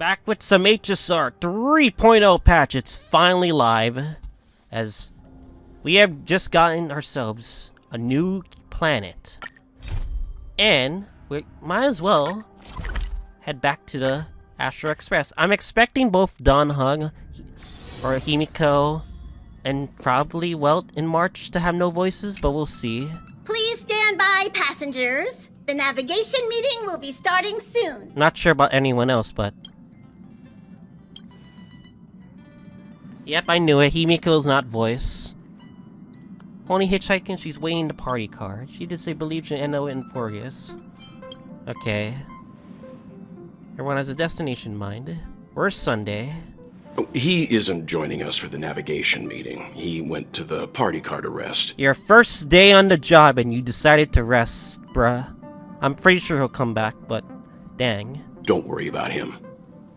Back with some HSR 3.0 patch. It's finally live, as we have just gotten ourselves a new planet. And we might as well head back to the Astro Express. I'm expecting both Don Hung or Himiko and probably Welt in March to have no voices, but we'll see. Please stand by, passengers. The navigation meeting will be starting soon. Not sure about anyone else, but... Yep, I knew it. Himiko's not voice. Only hitchhiking, she's waiting the party car. She did say believes in NO and Amphoreus. Okay. Everyone has a destination in mind. Where's Sunday? He isn't joining us for the navigation meeting. He went to the party car to rest. Your first day on the job and you decided to rest, bruh. I'm pretty sure he'll come back, but dang. Don't worry about him.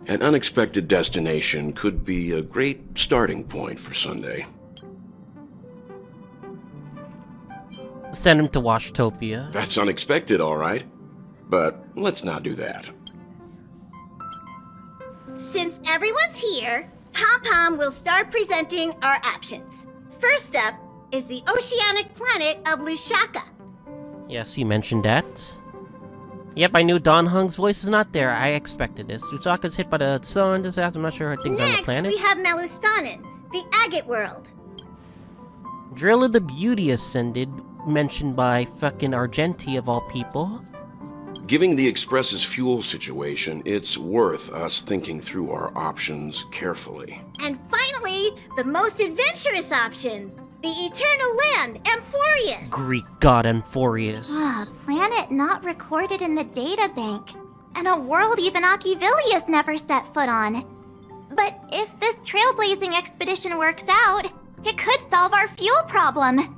An unexpected destination could be a great starting point for Sunday. Send him to Washtopia. That's unexpected, all right. But let's not do that. Since everyone's here, Pom-Pom will start presenting our options. First up is the oceanic planet of Lushaka. Yes, he mentioned that. Yep, I knew Don Hung's voice is not there. I expected this. Lushaka's hit by the sun disaster. I'm not sure how things on the planet. Next, we have Melustanen, the agate world. Drilla the Beauty ascended, mentioned by fucking Argenti of all people. Given the Express's fuel situation, it's worth us thinking through our options carefully. And finally, the most adventurous option, the eternal land, Amphoreus. Greek god Amphoreus. A planet not recorded in the databank, and a world even Achivilius never set foot on. But if this trailblazing expedition works out, it could solve our fuel problem.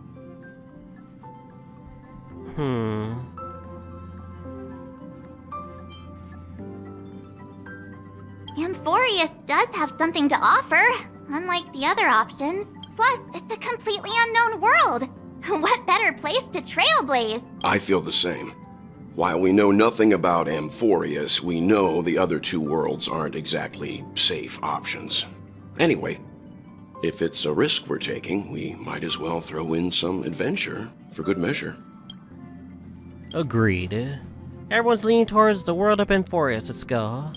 Amphoreus does have something to offer, unlike the other options. Plus, it's a completely unknown world. What better place to trailblaze? I feel the same. While we know nothing about Amphoreus, we know the other two worlds aren't exactly safe options. Anyway, if it's a risk we're taking, we might as well throw in some adventure for good measure. Agreed. Everyone's leaning towards the world of Amphoreus. Let's go.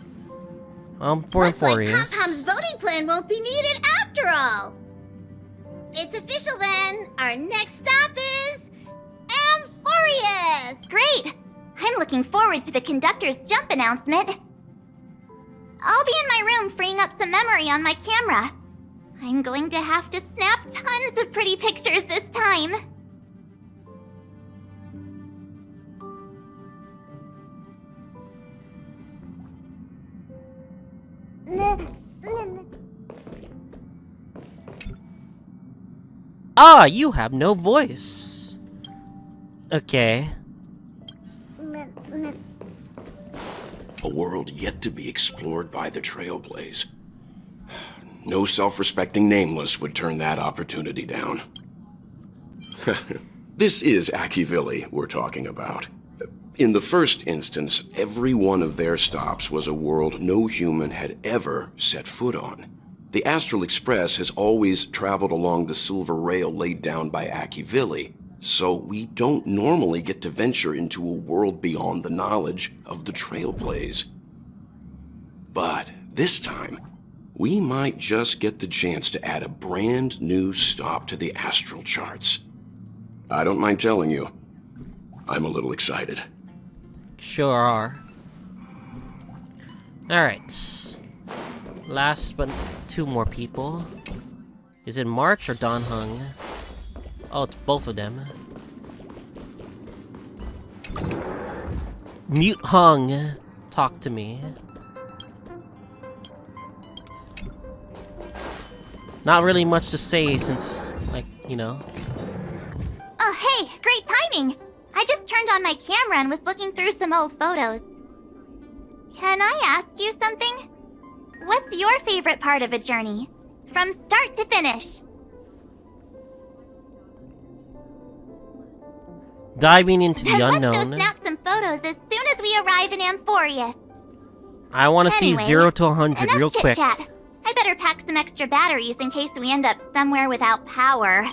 For Looks like Amphoreus. Pom-Pom's voting plan won't be needed after all. It's official then. Our next stop is Amphoreus. Great! I'm looking forward to the conductor's jump announcement. I'll be in my room freeing up some memory on my camera. I'm going to have to snap tons of pretty pictures this time. Ah, you have no voice. Okay. A world yet to be explored by the Trailblaze. No self-respecting nameless would turn that opportunity down. This is Achivili we're talking about. In the first instance, every one of their stops was a world no human had ever set foot on. The Astral Express has always traveled along the silver rail laid down by Achivili, so we don't normally get to venture into a world beyond the knowledge of the Trailblaze. But this time, we might just get the chance to add a brand new stop to the astral charts. I don't mind telling you, I'm a little excited. Sure are. Alright. Last but two more people. Is it March or Don Hung? Oh, it's both of them. Mute Hung, talk to me. Not really much to say since, like, you know. Oh, hey, great timing! I just turned on my camera and was looking through some old photos. Can I ask you something? What's your favorite part of a journey? From start to finish? Diving into the Then unknown. let's go snap some photos as soon as we arrive in Amphoreus. I want to see Anyway, 0 to 100 enough real quick. chit-chat. I better pack some extra batteries in case we end up somewhere without power.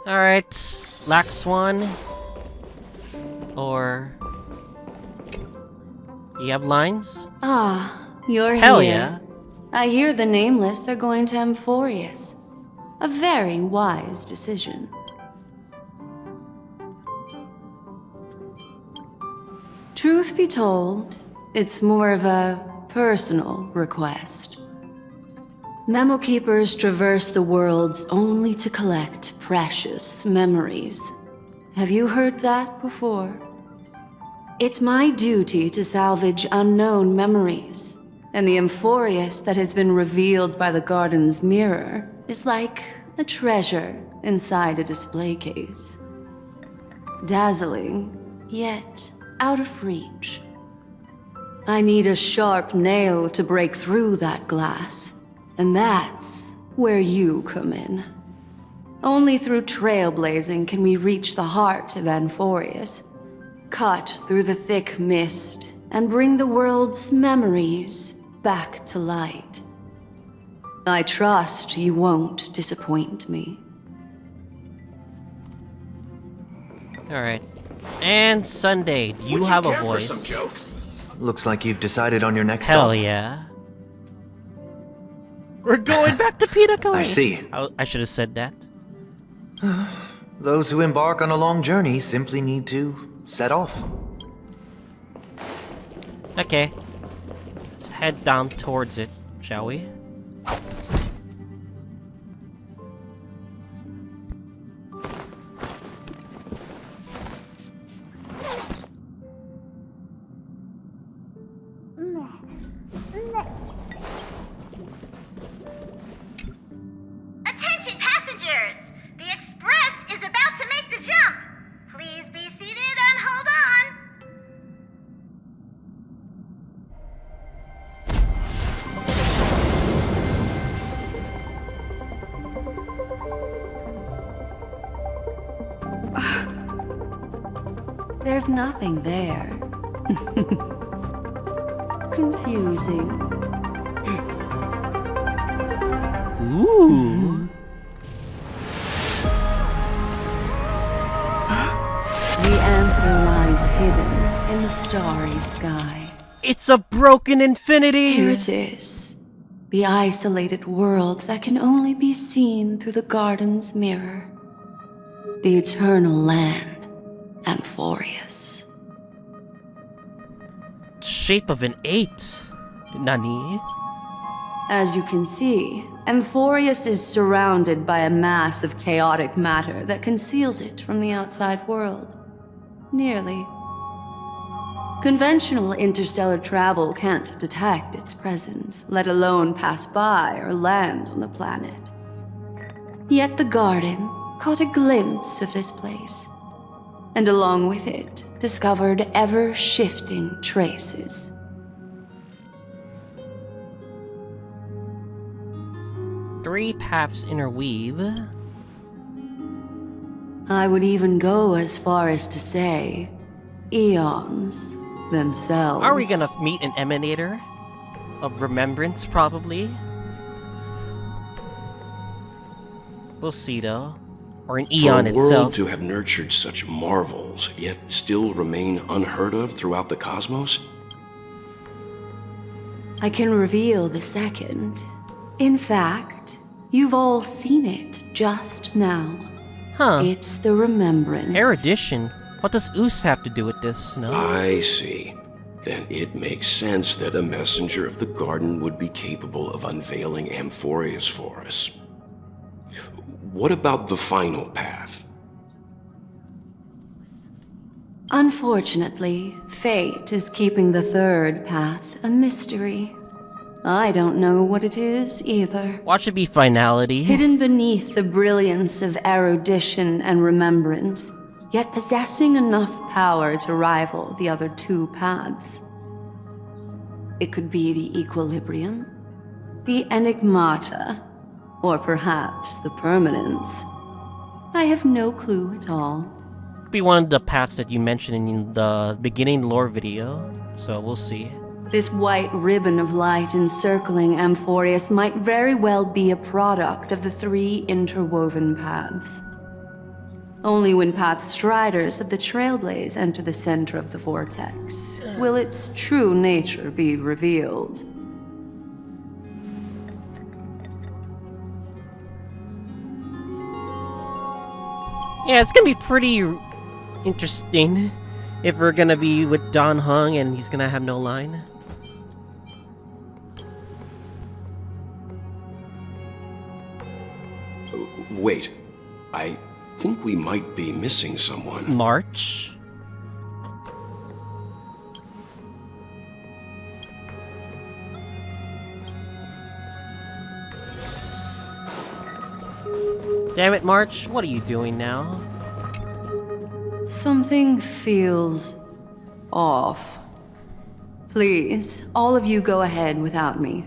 Alright, Black Swan. Or... You have lines? Ah, you're Hell here. yeah. I hear the Nameless are going to Amphoreus. A very wise decision. Truth be told, it's more of a personal request. Memo Keepers traverse the worlds only to collect precious memories. Have you heard that before? It's my duty to salvage unknown memories, and the Amphoreus that has been revealed by the garden's mirror is like a treasure inside a display case. Dazzling, yet out of reach. I need a sharp nail to break through that glass, and that's where you come in. Only through trailblazing can we reach the heart of Amphoreus, cut through the thick mist, and bring the world's memories back to light. I trust you won't disappoint me. Alright. And Sunday, do you have a voice? Looks like you've decided on your next Hell stop. yeah. We're going back to Pinnacle. I see. I should have said that. Those who embark on a long journey simply need to set off. Okay. Let's head down towards it, shall we? Attention passengers! The express is about to make the jump. Please be seated and hold on. There's nothing there. Confusing. Ooh. The answer lies hidden in the starry sky. It's a broken infinity! Here it is. The isolated world that can only be seen through the garden's mirror. The eternal land, Amphoreus. Shape of an 8. Nani? As you can see, Amphoreus is surrounded by a mass of chaotic matter that conceals it from the outside world. Nearly. Conventional interstellar travel can't detect its presence, let alone pass by or land on the planet. Yet the garden caught a glimpse of this place, and along with it, discovered ever-shifting traces. Three paths interweave. I would even go as far as to say, eons themselves. Are we gonna meet an emanator? Of remembrance, probably? We'll see, though. Or an eon For a world itself. to have nurtured such marvels, yet still remain unheard of throughout the cosmos? I can reveal the second. In fact, you've all seen it just now. Huh. It's the remembrance. Erudition. What does Oos have to do with this, no? I see. Then it makes sense that a messenger of the garden would be capable of unveiling Amphoreus for us. What about the final path? Unfortunately, fate is keeping the third path a mystery. I don't know what it is either. What should be finality? Hidden beneath the brilliance of erudition and remembrance, yet possessing enough power to rival the other two paths. It could be the equilibrium, the enigmata, or perhaps the permanence. I have no clue at all. Could be one of the paths that you mentioned in the beginning lore video, so we'll see. This white ribbon of light encircling Amphoreus might very well be a product of the 3 interwoven paths. Only when path striders of the Trailblaze enter the center of the vortex will its true nature be revealed. Yeah, it's gonna be pretty interesting if we're gonna be with Don Hung and he's gonna have no line. Wait, I think we might be missing someone. March? Damn it, March, what are you doing now? Something feels off. Please, all of you go ahead without me.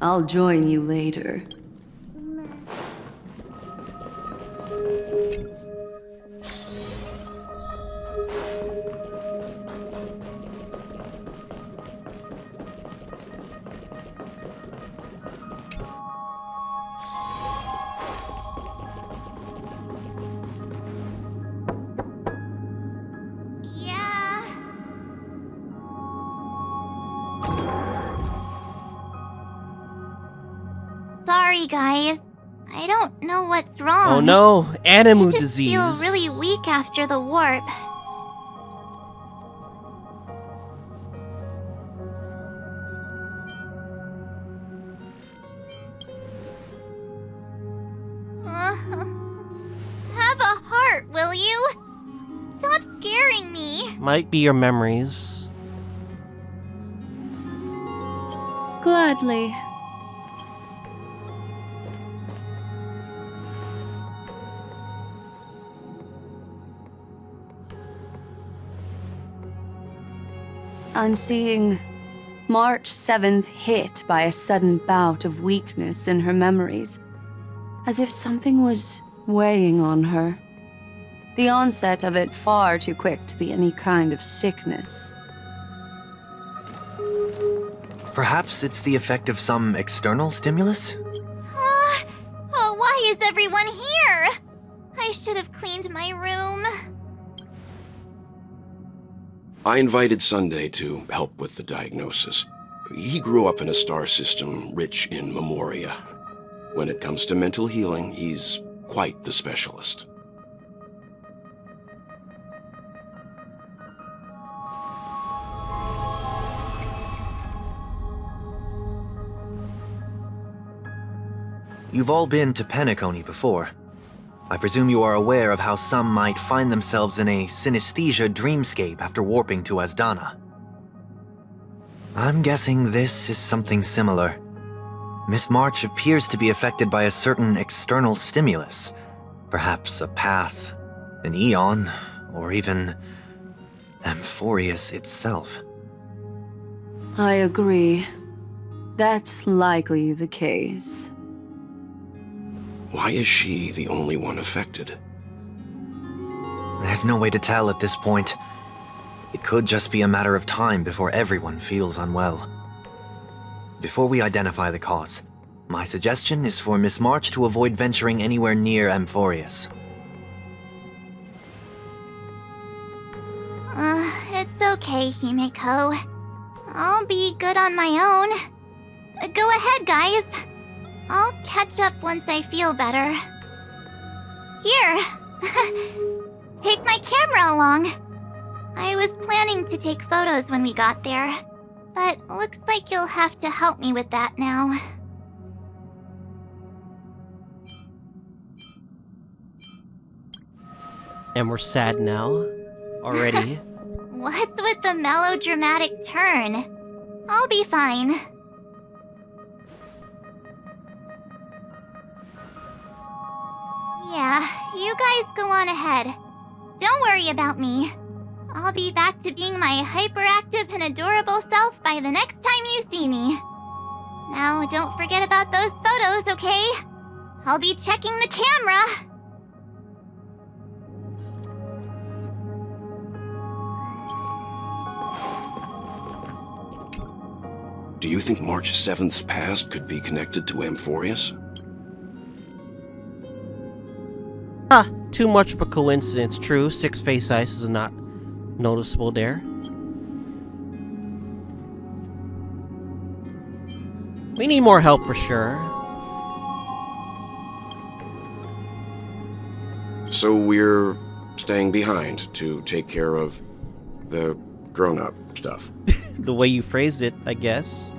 I'll join you later. Yeah. Sorry, guys. I don't know what's wrong. Oh no, animal I just disease. feel really weak after the warp. Have a heart, will you? Stop scaring me. Might be your memories. Gladly. I'm seeing March 7th hit by a sudden bout of weakness in her memories, as if something was weighing on her. The onset of it far too quick to be any kind of sickness. Perhaps it's the effect of some external stimulus? Oh, why is everyone here? I should have cleaned my room. I invited Sunday to help with the diagnosis. He grew up in a star system rich in memoria. When it comes to mental healing, he's quite the specialist. You've all been to Penacony before. I presume you are aware of how some might find themselves in a synesthesia dreamscape after warping to Asdana. I'm guessing this is something similar. Miss March appears to be affected by a certain external stimulus. Perhaps a path, an eon, or even Amphoreus itself. I agree. That's likely the case. Why is she the only one affected? There's no way to tell at this point. It could just be a matter of time before everyone feels unwell. Before we identify the cause, my suggestion is for Miss March to avoid venturing anywhere near Amphoreus. It's okay, Himeko. I'll be good on my own. Go ahead, guys. I'll catch up once I feel better. Here. Take my camera along. I was planning to take photos when we got there, but looks like you'll have to help me with that now. And we're sad now. Already. What's with the melodramatic turn? I'll be fine. Yeah, you guys go on ahead. Don't worry about me. I'll be back to being my hyperactive and adorable self by the next time you see me. Now, don't forget about those photos, okay? I'll be checking the camera. Do you think March 7th's past could be connected to Amphoreus? Ah, too much of a coincidence. True, 6 face ice is not noticeable there. We need more help for sure. So we're staying behind to take care of the grown-up stuff. The way you phrased it, I guess.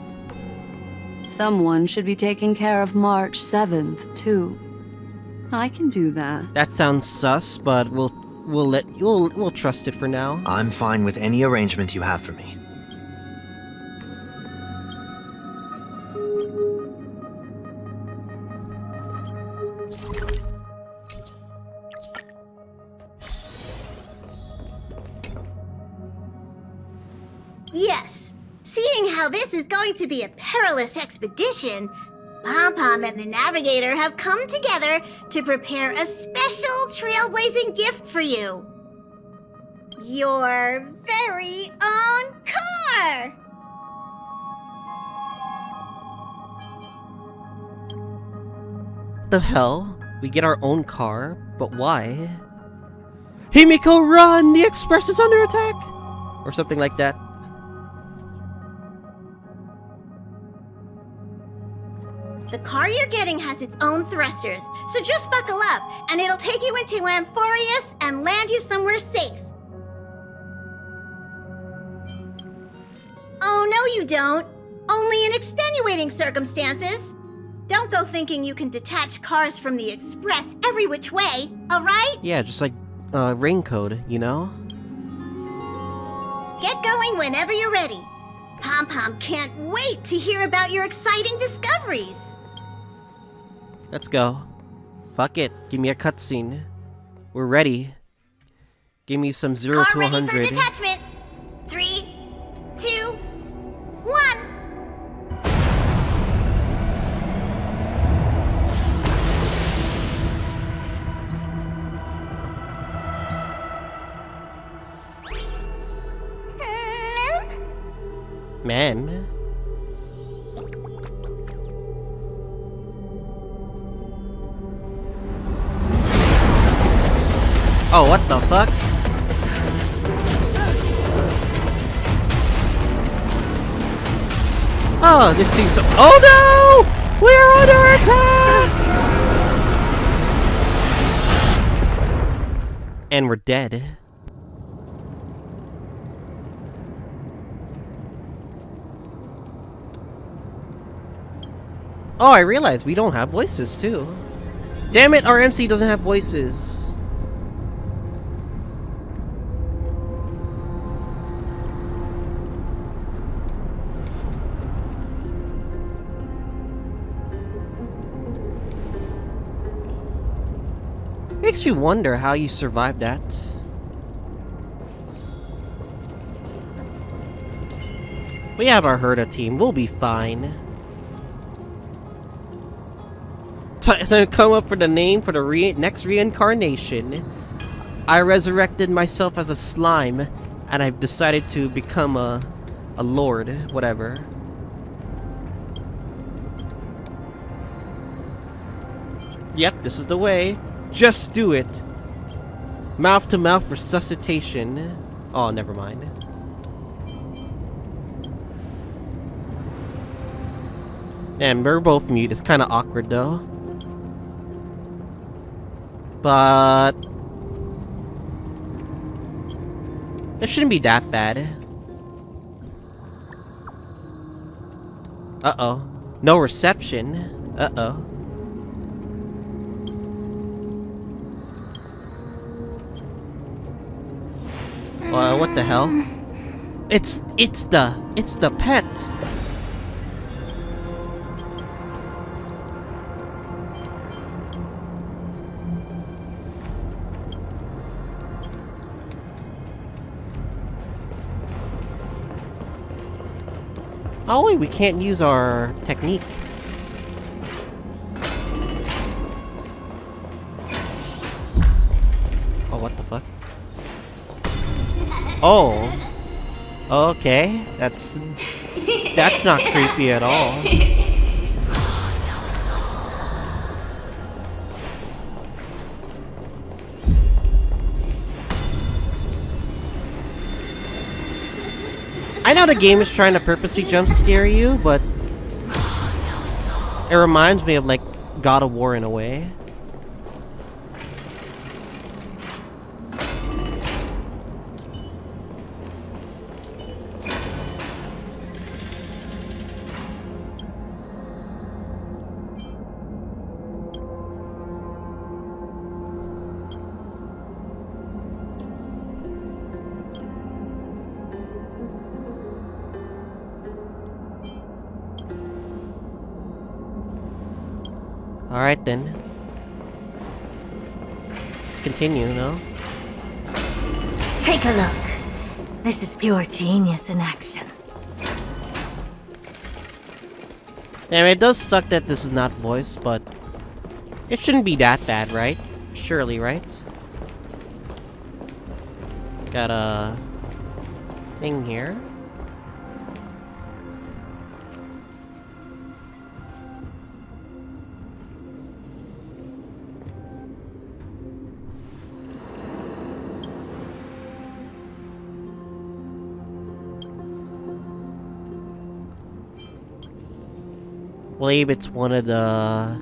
Someone should be taking care of March 7th, too. I can do that. That sounds sus, but we'll trust it for now. I'm fine with any arrangement you have for me. Yes. Seeing how this is going to be a perilous expedition, Pom-Pom and the Navigator have come together to prepare a special trailblazing gift for you. Your very own car! The hell? We get our own car? But why? Himiko, run! The Express is under attack! Or something like that. The car you're getting has its own thrusters, so just buckle up, and it'll take you into Amphoreus and land you somewhere safe. Oh, no you don't. Only in extenuating circumstances. Don't go thinking you can detach cars from the Express every which way, alright? Yeah, just like rain code, you know? Get going whenever you're ready. Pom-Pom can't wait to hear about your exciting discoveries. Let's go. Fuck it. Give me a cutscene. We're ready. Give me some 0 to Car ready 100. for detachment. 3, 2, 1. Ma'am. Oh, what the fuck? Oh, this seems so— oh no! We're under attack! And we're dead. Oh, I realized we don't have voices too. Damn it, our MC doesn't have voices. Makes you wonder how you survived that. We have our Herda team, we'll be fine. Then come up with a name for the next reincarnation. I resurrected myself as a slime, and I've decided to become a lord, whatever. Yep, this is the way. Just do it. Mouth-to-mouth resuscitation. Oh, never mind. And we're both mute. It's kind of awkward, though. But it shouldn't be that bad. Uh-oh. No reception. Uh-oh. What the hell? It's the pet. Oh wait, we can't use our technique. Oh, what the fuck? Oh. Okay, that's That's not creepy at all. I know the game is trying to purposely jump scare you, but it reminds me of like God of War in a way. Alright then. Let's continue, no? Take a look. This is pure genius in action. Damn, it does suck that this is not voiced, but it shouldn't be that bad, right? Surely, right? Got a thing here. I believe it's one of the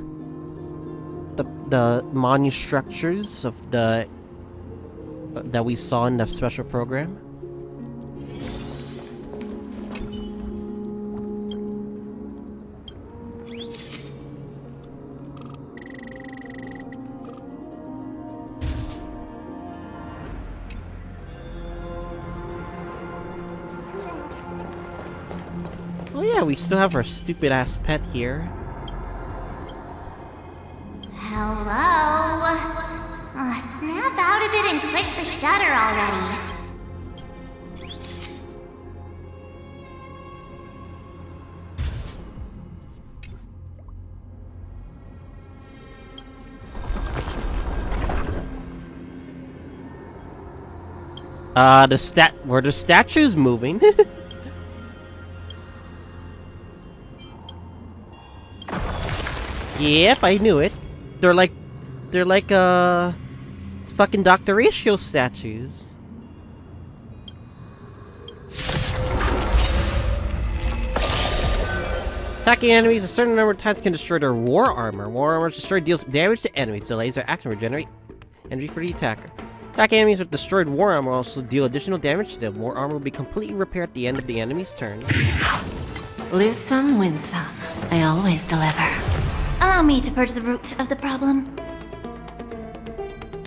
monu structures of the that we saw in the special program. Oh yeah, we still have our stupid ass pet here. Hello? Snap out of it and click the shutter already. Were the statues moving? Yep, I knew it. They're like fucking Dr. Ratio statues. Attacking enemies a certain number of times can destroy their war armor. War armor destroyed deals damage to enemies, delays their action, regenerate energy for the attacker. Attacking enemies with destroyed war armor will also deal additional damage to them. War armor will be completely repaired at the end of the enemy's turn. Lose some, win some. I always deliver. Allow me to purge the root of the problem.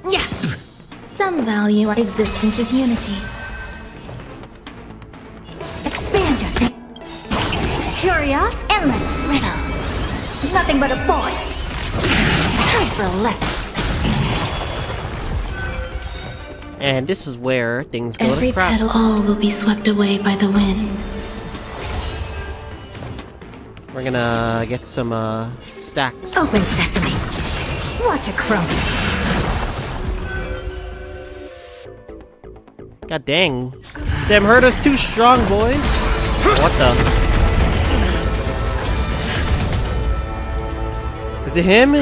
Yeah. Some value our existence is unity. Expand your thinking. Curious, endless riddles. Nothing but a void. Time for a lesson. And this is where things go Every to crap. petal, all will be swept away by the wind. We're gonna get some stacks. Open sesame. Watch a crumble. God dang. Them hurt us too strong, boys. What the? Is it him?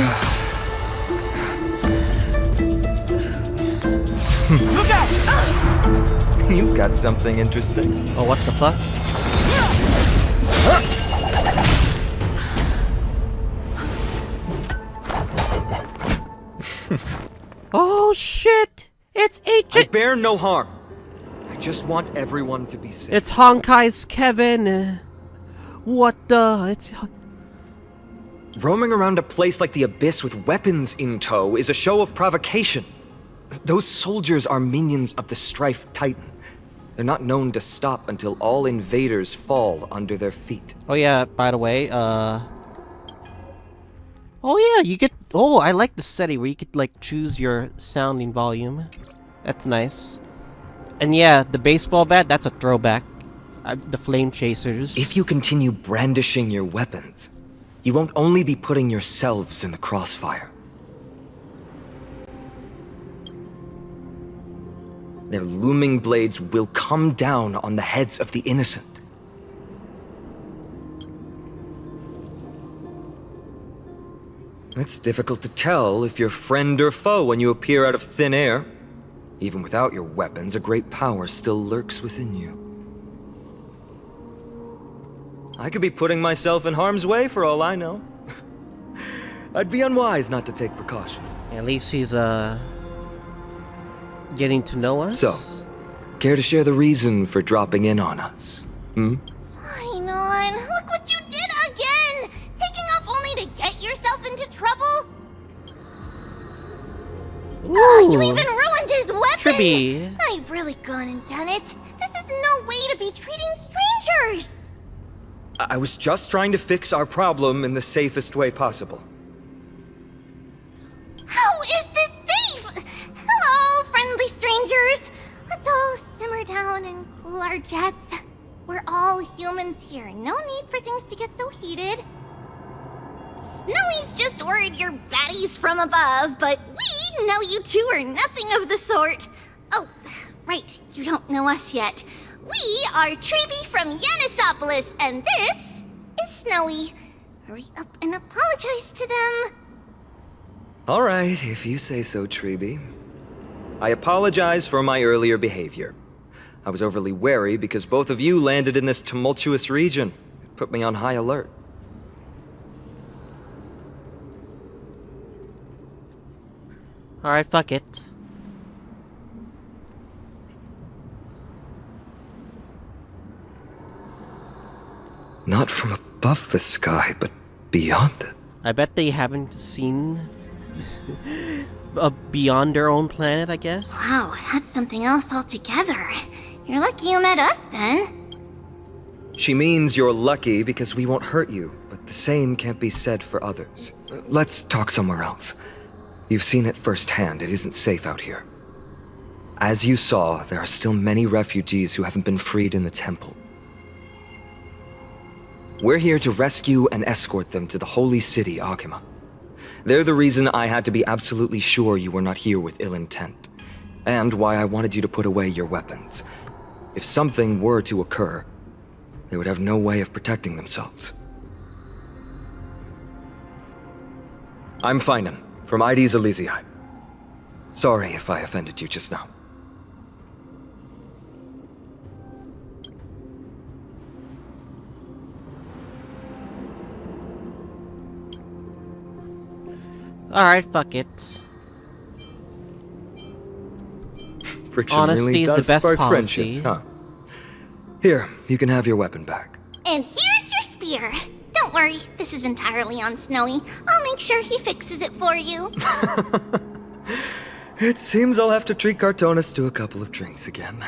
Look out! You've got something interesting. Oh, what the fuck? Oh shit! It's I Agent. bear no harm. I just want everyone to be safe. It's Honkai's Kevin. What the? It's. Roaming around a place like the Abyss with weapons in tow is a show of provocation. Those soldiers are minions of the Strife Titan. They're not known to stop until all invaders fall under their feet. Oh yeah. By the way, Oh yeah, you get. Oh, I like the setting where you could like choose your sounding volume. That's nice. And yeah, the baseball bat. That's a throwback. The flame chasers. If you continue brandishing your weapons, you won't only be putting yourselves in the crossfire. Their looming blades will come down on the heads of the innocent. It's difficult to tell if you're friend or foe when you appear out of thin air. Even without your weapons, a great power still lurks within you. I could be putting myself in harm's way for all I know. I'd be unwise not to take precautions. At least he's, getting to know us. So, care to share the reason for dropping in on us? Fine on. Look what you did again! Taking off only to get yourself into trouble? Oh, you even ruined his weapon! Tribby. I've really gone and done it. This is no way to be treating strangers! I was just trying to fix our problem in the safest way possible. How is this safe? Hello, friendly strangers. Let's all simmer down and cool our jets. We're all humans here. No need for things to get so heated. Snowy's just worried you're baddies from above, but we know you two are nothing of the sort. Oh, right, you don't know us yet. We are Treeby from Yanisopolis, and this is Snowy. Hurry up and apologize to them. All right, if you say so, Treeby. I apologize for my earlier behavior. I was overly wary because both of you landed in this tumultuous region. It put me on high alert. Alright, fuck it. Not from above the sky, but beyond it. I bet they haven't seen beyond their own planet, I guess. Wow, that's something else altogether. You're lucky you met us then. She means you're lucky because we won't hurt you, but the same can't be said for others. Let's talk somewhere else. You've seen it firsthand. It isn't safe out here. As you saw, there are still many refugees who haven't been freed in the temple. We're here to rescue and escort them to the holy city, Akima. They're the reason I had to be absolutely sure you were not here with ill intent, and why I wanted you to put away your weapons. If something were to occur, they would have no way of protecting themselves. I'm Finan, from ID's Elysiae. Sorry if I offended you just now. Alright, fuck it. Friction Honesty really is the does best spark policy. friendships, huh? Here, you can have your weapon back. And here's your spear. Don't worry, this is entirely on Snowy. I'll make sure he fixes it for you. It seems I'll have to treat Cartonis to a couple of drinks again.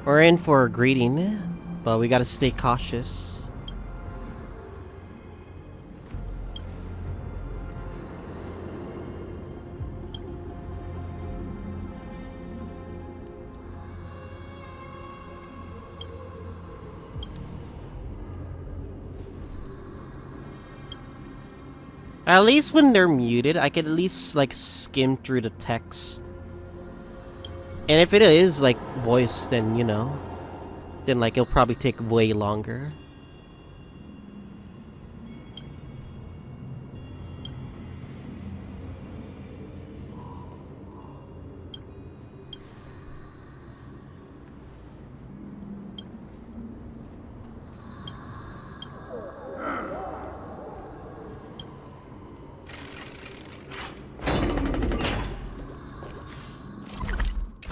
We're in for a greeting, but we gotta stay cautious. At least when they're muted, I could at least, like, skim through the text. And if it is, like, voice, then, you know, then, like, it'll probably take way longer.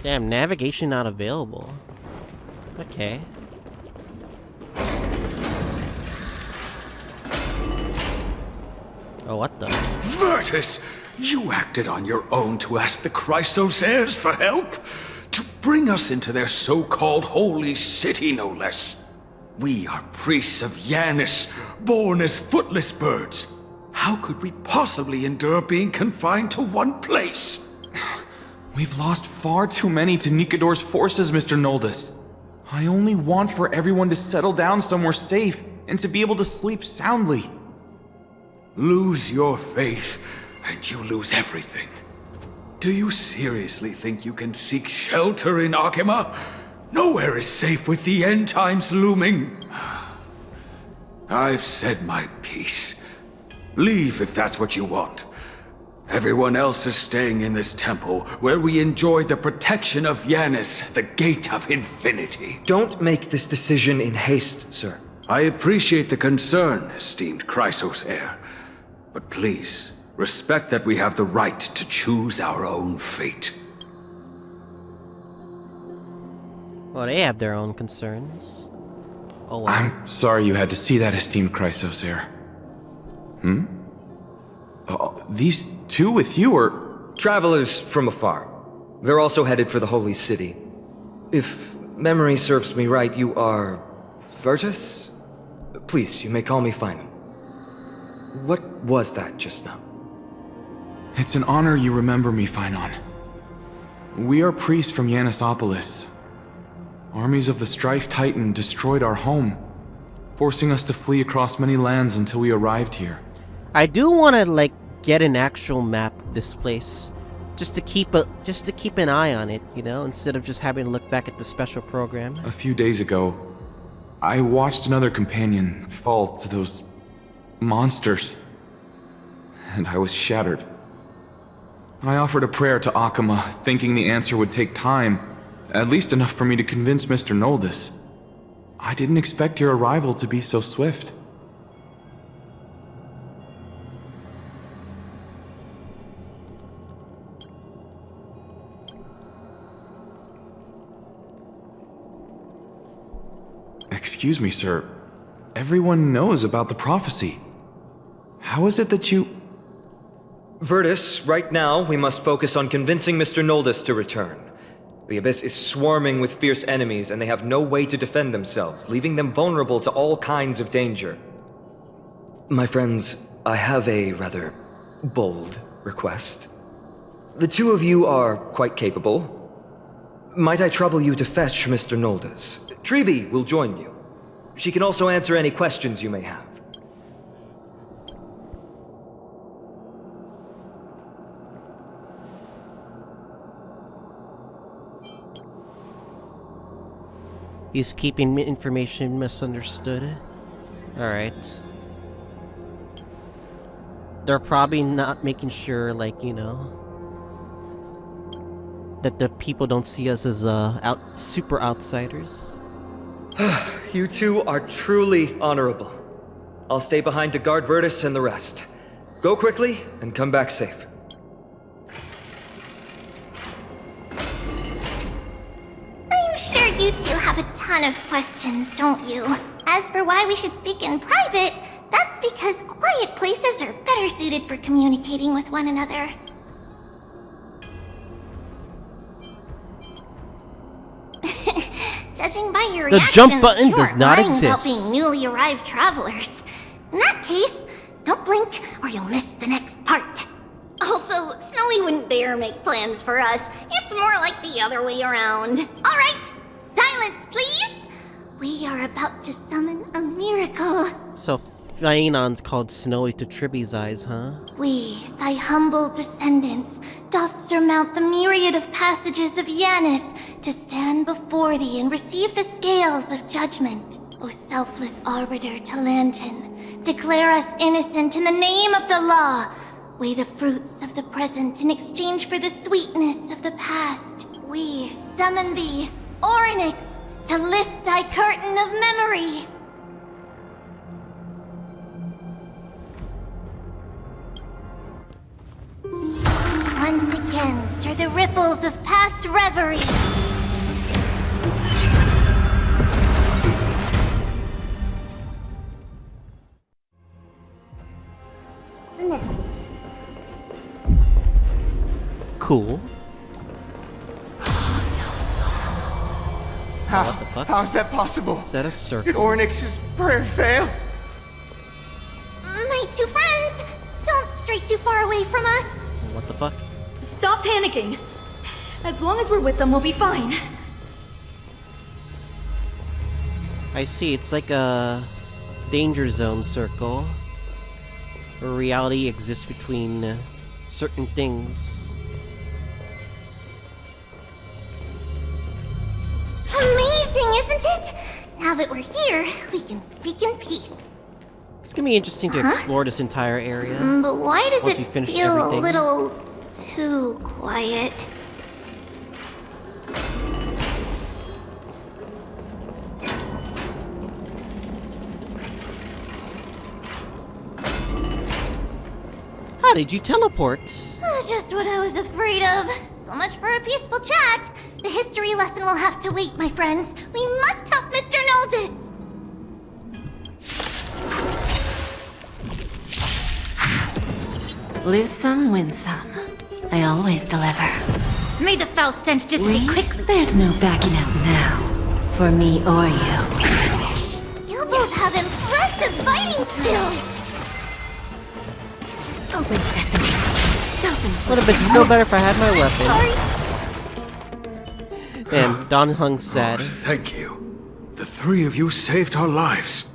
Damn, navigation not available. Okay. Oh, what the? Virtus! You acted on your own to ask the Chrysos heirs for help? To bring us into their so-called holy city, no less. We are priests of Yanis, born as footless birds. How could we possibly endure being confined to one place? We've lost far too many to Nikador's forces, Mr. Noldus. I only want for everyone to settle down somewhere safe and to be able to sleep soundly. Lose your faith, and you lose everything. Do you seriously think you can seek shelter in Akima? Nowhere is safe with the end times looming. I've said my piece. Leave if that's what you want. Everyone else is staying in this temple, where we enjoy the protection of Yanis, the Gate of Infinity. Don't make this decision in haste, sir. I appreciate the concern, esteemed Chrysos heir. But please, respect that we have the right to choose our own fate. Well, they have their own concerns. Oh, well. I'm sorry you had to see that, esteemed Chrysos heir. These two with you are... Travelers from afar. They're also headed for the Holy City. If memory serves me right, you are... Virtus? Please, you may call me Phinem. What was that just now? It's an honor you remember me, Phynon. We are priests from Yanisopolis. Armies of the Strife Titan destroyed our home, forcing us to flee across many lands until we arrived here. I do want to like get an actual map of this place, just to keep an eye on it, you know, instead of just having to look back at the special program. A few days ago, I watched another companion fall to those monsters, and I was shattered. I offered a prayer to Akama, thinking the answer would take time, at least enough for me to convince Mr. Noldus. I didn't expect your arrival to be so swift. Excuse me, sir. Everyone knows about the prophecy. How is it that you... Virtus, right now, we must focus on convincing Mr. Noldus to return. The Abyss is swarming with fierce enemies, and they have no way to defend themselves, leaving them vulnerable to all kinds of danger. My friends, I have a rather bold request. The two of you are quite capable. Might I trouble you to fetch Mr. Noldus? Treeby will join you. She can also answer any questions you may have. He's keeping information misunderstood. Alright. They're probably not making sure, like, you know, that the people don't see us as super outsiders. You two are truly honorable. I'll stay behind to guard Virtus and the rest. Go quickly and come back safe. I'm sure you two have a ton of questions, don't you? As for why we should speak in private, that's because quiet places are better suited for communicating with one another. Judging by your The reactions, jump button you does are not lying about exist. being newly arrived travelers. In that case, don't blink or you'll miss the next part. Also, Snowy wouldn't dare make plans for us. It's more like the other way around. All right, silence, please. We are about to summon a miracle. So Phainon's called Snowy to Tribby's eyes, huh? We, thy humble descendants, doth surmount the myriad of passages of Yanis to stand before thee and receive the scales of judgment. O selfless arbiter Talantin, declare us innocent in the name of the law. Weigh the fruits of the present in exchange for the sweetness of the past. We summon thee, Orynyx, to lift thy curtain of memory. Once again, stir the ripples of past reverie. Cool. How? What the fuck? How is that possible? Is that a Did circle? Orynyx's prayer fail? My two friends, don't stray too far away from us. What the fuck? Stop panicking. As long as we're with them, we'll be fine. I see, it's like a danger zone circle where reality exists between certain things. Amazing! Now that we're here, we can speak in peace. It's gonna be interesting to explore this entire area. But why does Once it we finish feel everything. a little too quiet? How did you teleport? Just what I was afraid of. So much for a peaceful chat. The history lesson will have to wait, my friends. We must help Mr. Noldus. Lose some, win some. I always deliver. May the foul stench dissipate quickly. There's no backing out now. For me or you. You both have impressive fighting skills. Open sesame. Would have been still better if I had my weapon. Damn, Don Hung's sad. Thank you. The three of you saved our lives.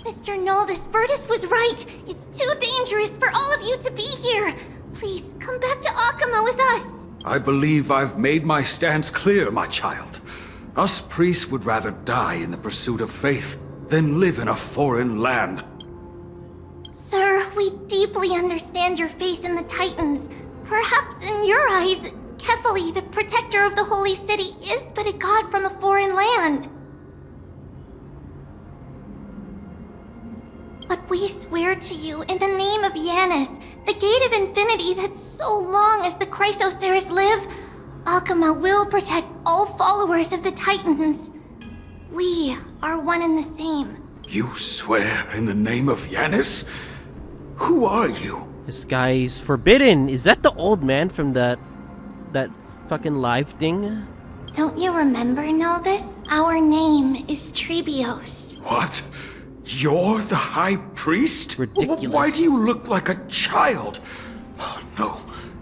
Mr. Noldus, Virtus was right. It's too dangerous for all of you to be here. Please, come back to Akama with us. I believe I've made my stance clear, my child. Us priests would rather die in the pursuit of faith than live in a foreign land. Sir, we deeply understand your faith in the Titans. Perhaps in your eyes, Kefali, the protector of the Holy City, is but a god from a foreign land. But we swear to you, in the name of Yanis, the Gate of Infinity, that so long as the Chrysoceres live, Akama will protect all followers of the Titans. We are one and the same. You swear in the name of Yanis? Who are you? This guy's forbidden. Is that the old man from that fucking live thing? Don't you remember, Noldus? Our name is Trebios. What? You're the High Priest? Ridiculous. Why do you look like a child? Oh, no.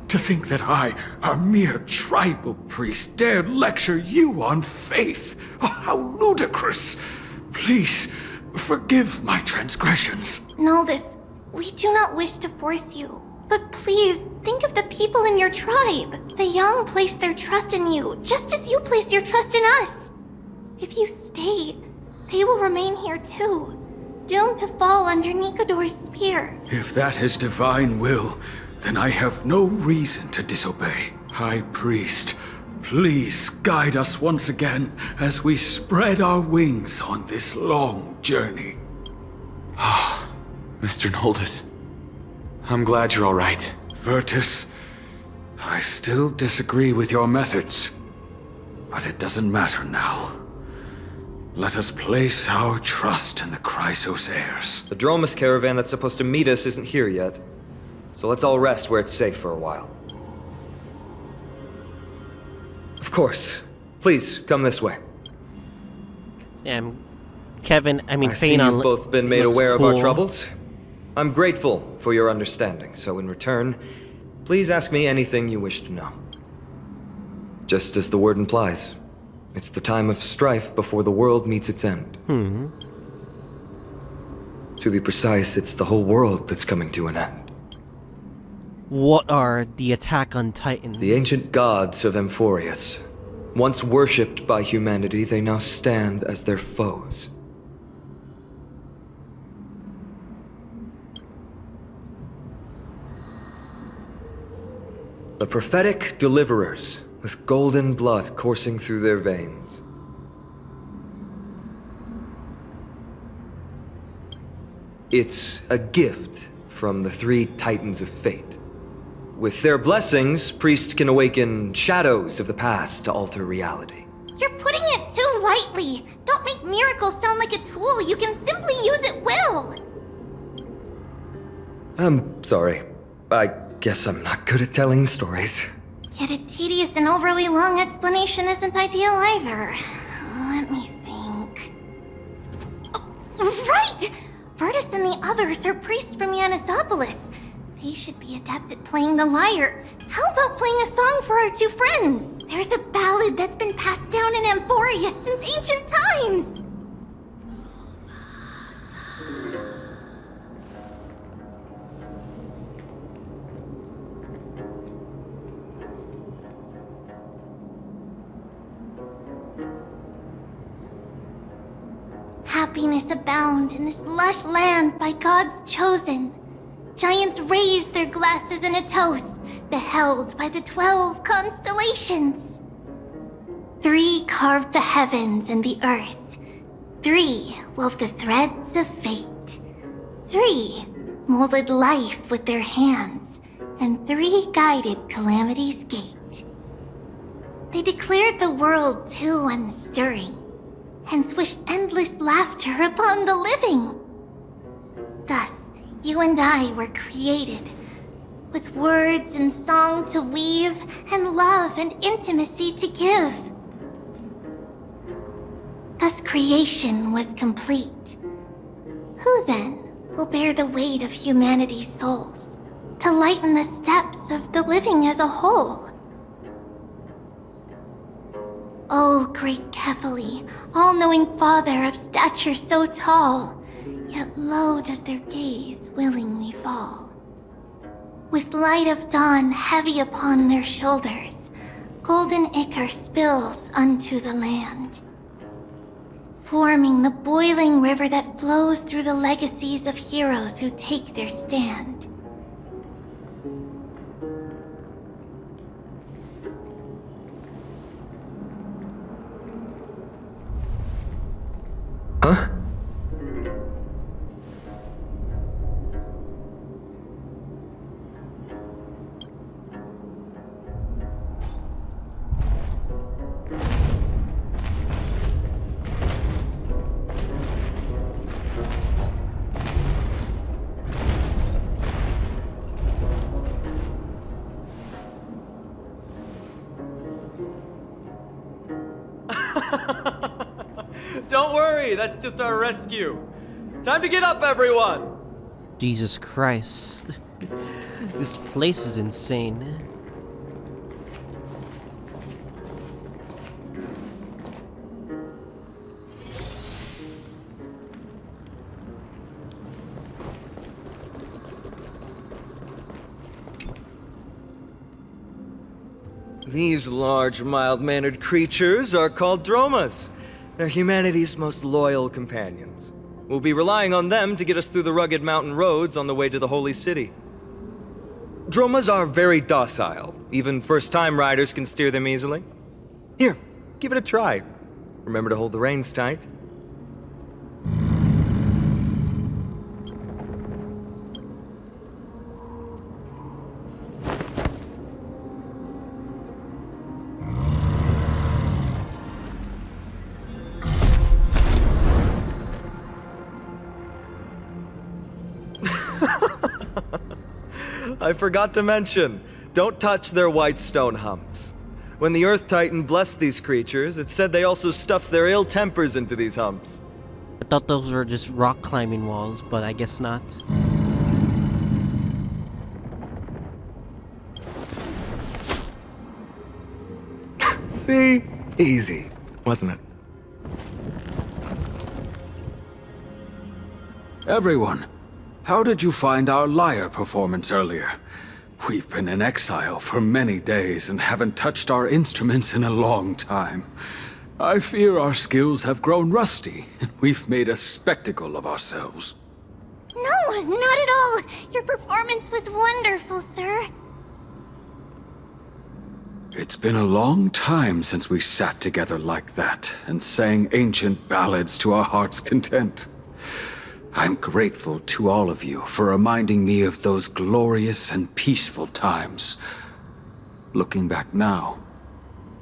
To think that I, a mere tribal priest, dare lecture you on faith. Oh, how ludicrous. Please, forgive my transgressions. Noldus, we do not wish to force you. But please, think of the people in your tribe. The young place their trust in you, just as you place your trust in us. If you stay, they will remain here too, doomed to fall under Nikador's spear. If that is divine will, then I have no reason to disobey. High Priest, please guide us once again as we spread our wings on this long journey. Ah, Mr. Noldus. I'm glad you're all right. Virtus, I still disagree with your methods, but it doesn't matter now. Let us place our trust in the Chrysoceres. The Dromus caravan that's supposed to meet us isn't here yet, so let's all rest where it's safe for a while. Of course. Please, come this way. Damn, Kevin, I mean, I see Fanon you've both been made looks aware of cool. our troubles. I'm grateful for your understanding, so in return, please ask me anything you wish to know. Just as the word implies, it's the time of strife before the world meets its end. To be precise, it's the whole world that's coming to an end. What are the Attack on Titans? The ancient gods of Amphoreus. Once worshipped by humanity, they now stand as their foes. The prophetic deliverers, with golden blood coursing through their veins. It's a gift from the three Titans of Fate. With their blessings, priests can awaken shadows of the past to alter reality. You're putting it too lightly. Don't make miracles sound like a tool you can simply use at will. I'm sorry. I guess I'm not good at telling stories. Yet a tedious and overly long explanation isn't ideal either. Let me think. Oh, right! Virtus and the others are priests from Yanisopolis. They should be adept at playing the lyre. How about playing a song for our two friends? There's a ballad that's been passed down in Amphoreus since ancient times. happiness abound in this lush land by God's chosen. Giants raised their glasses in a toast, beheld by the 12 constellations. 3 carved the heavens and the earth. 3 wove the threads of fate. 3 molded life with their hands, and 3 guided calamity's gate. They declared the world too unstirring, hence wished endless laughter upon the living. Thus, you and I were created, with words and song to weave, and love and intimacy to give. Thus creation was complete. Who then will bear the weight of humanity's souls, to lighten the steps of the living as a whole? O great Kephali, all-knowing Father of stature so tall, yet low does their gaze willingly fall. With light of dawn heavy upon their shoulders, golden ichor spills unto the land, forming the boiling river that flows through the legacies of heroes who take their stand. Huh? Don't worry, that's just our rescue. Time to get up, everyone! Jesus Christ. This place is insane. These large, mild-mannered creatures are called dromas. They're humanity's most loyal companions. We'll be relying on them to get us through the rugged mountain roads on the way to the Holy City. Dromas are very docile. Even first-time riders can steer them easily. Here, give it a try. Remember to hold the reins tight. I forgot to mention, don't touch their white stone humps. When the Earth Titan blessed these creatures, it said they also stuffed their ill tempers into these humps. I thought those were just rock climbing walls, but I guess not. See? Easy, wasn't it? Everyone, how did you find our lyre performance earlier? We've been in exile for many days and haven't touched our instruments in a long time. I fear our skills have grown rusty, and we've made a spectacle of ourselves. No, not at all. Your performance was wonderful, sir. It's been a long time since we sat together like that and sang ancient ballads to our heart's content. I'm grateful to all of you for reminding me of those glorious and peaceful times. Looking back now,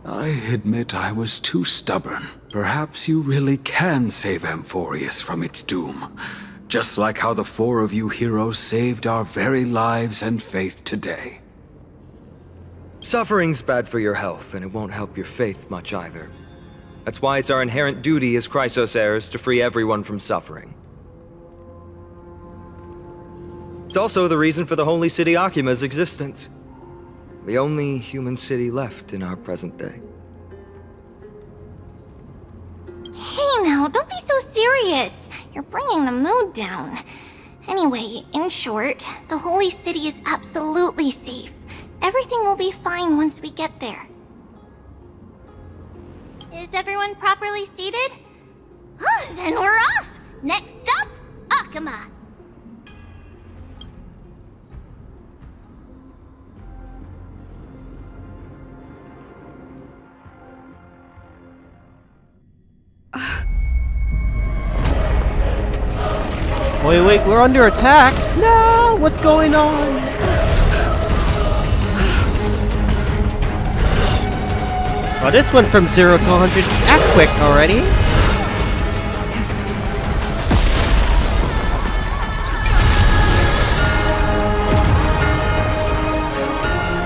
I admit I was too stubborn. Perhaps you really can save Amphoreus from its doom, just like how the 4 of you heroes saved our very lives and faith today. Suffering's bad for your health, and it won't help your faith much either. That's why it's our inherent duty as Chrysos heirs to free everyone from suffering. It's also the reason for the Holy City Akima's existence. The only human city left in our present day. Hey now, don't be so serious. You're bringing the mood down. Anyway, in short, the Holy City is absolutely safe. Everything will be fine once we get there. Is everyone properly seated? Then we're off! Next up, Akuma. Wait, we're under attack! No! What's going on? Oh, this went from 0 to 100 that quick already.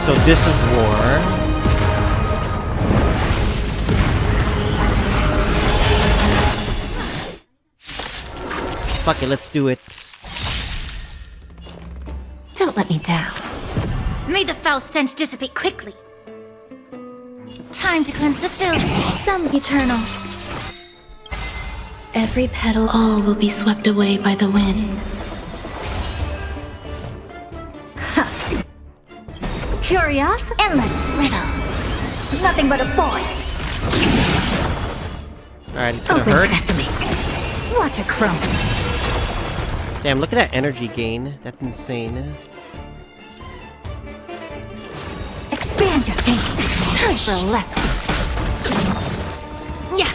So this is war. Fuck it, let's do it. Don't let me down. May the foul stench dissipate quickly. Time to cleanse the filth. Some eternal. Every petal, all will be swept away by the wind. Curious, endless riddles. Nothing but a void. Alright, it's gonna Open hurt. sesame. Watch it crumble. Damn, look at that energy gain. That's insane. Expand your thinking. Time for a lesson. Yeah.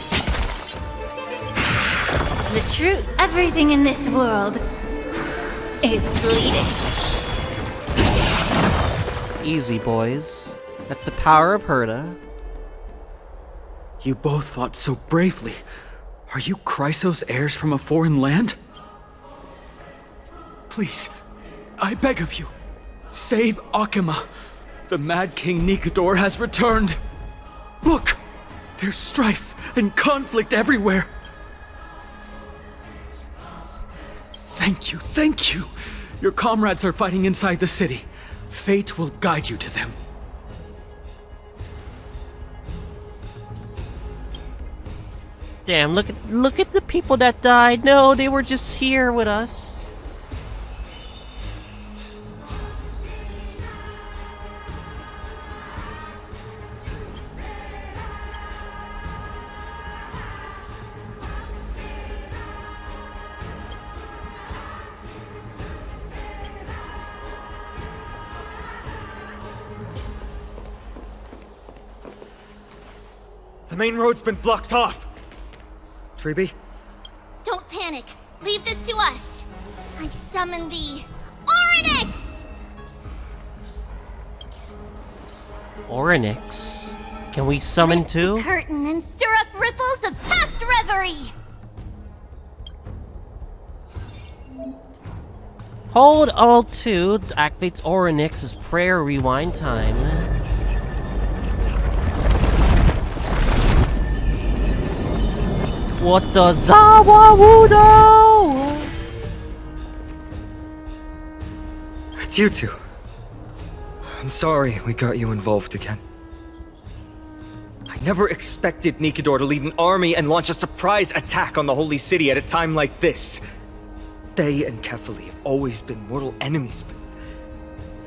The truth, everything in this world is bleeding. Easy, boys. That's the power of Herta. You both fought so bravely. Are you Chrysos heirs from a foreign land? Please, I beg of you, save Akuma. The Mad King Nikador has returned. Look, there's strife and conflict everywhere. Thank you. Your comrades are fighting inside the city. Fate will guide you to them. Damn, look at the people that died. No, they were just here with us. The main road's been blocked off. Treeby? Don't panic. Leave this to us. I summon the Orynyx! Orynyx? Can we summon Lift too? the curtain and stir up ripples of past reverie. Hold Alt-2 activates Orynyx's prayer rewind time. What the Zawawudo? It's you two. I'm sorry we got you involved again. I never expected Nikador to lead an army and launch a surprise attack on the Holy City at a time like this. They and Kefali have always been mortal enemies, but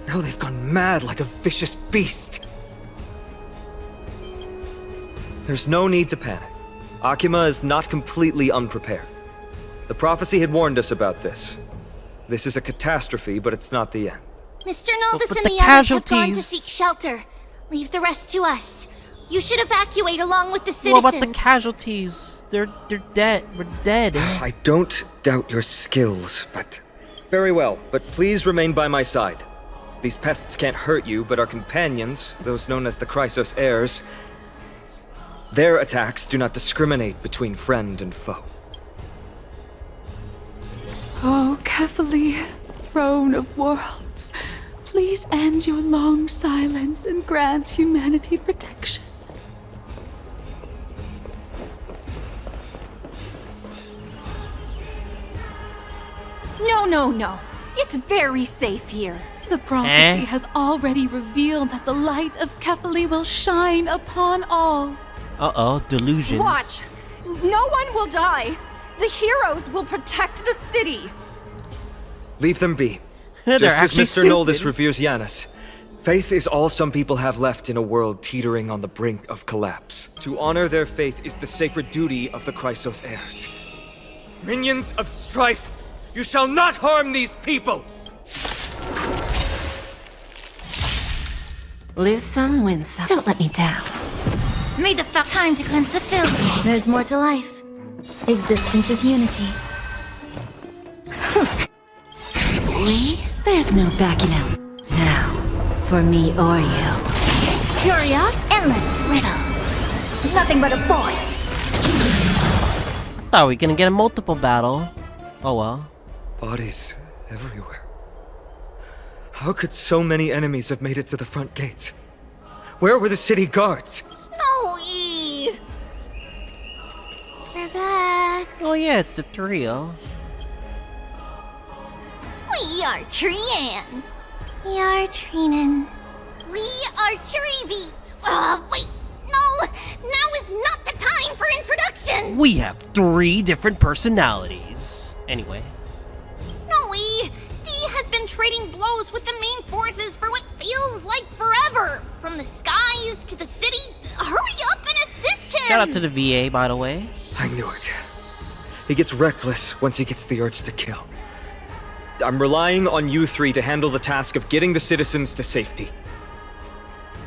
now they've gone mad like a vicious beast. There's no need to panic. Akuma is not completely unprepared. The prophecy had warned us about this. This is a catastrophe, but it's not the end. Mr. Naldus but and the the others have gone to casualties- seek shelter. Leave the rest to us. You should evacuate along with the What citizens. about the casualties? They're dead. We're dead. I don't doubt your skills, but... Very well, but please remain by my side. These pests can't hurt you, but our companions, those known as the Chrysos heirs, their attacks do not discriminate between friend and foe. Oh, Kefali, throne of worlds, please end your long silence and grant humanity protection. No. It's very safe here. The prophecy has already revealed that the light of Kefali will shine upon all. Uh-oh, delusions. Watch! No one will die! The heroes will protect the city! Leave them be. They're Just as actually Mr. Noldus stupid. reveres Yanis, faith is all some people have left in a world teetering on the brink of collapse. To honor their faith is the sacred duty of the Chrysos heirs. Minions of strife, you shall not harm these people! Lose some, win some. Don't let me down. Made the time to cleanse the filth. There's more to life. Existence is unity. There's no backing out. Now, for me or you. Curious, endless riddles. Nothing but a void. Thought we were gonna get a multiple battle. Oh well. Bodies everywhere. How could so many enemies have made it to the front gates? Where were the city guards? Snowy! We're back. Oh yeah, it's the trio. We are Trian. We are Treenan. We are Treevy. Wait. No! Now is not the time for introductions! We have 3 different personalities. Anyway. Snowy! D has been trading blows with the main forces for what feels like forever. From the skies to the city. Hurry up and assist him! Shout out to the VA, by the way. I knew it. He gets reckless once he gets the urge to kill. I'm relying on you 3 to handle the task of getting the citizens to safety.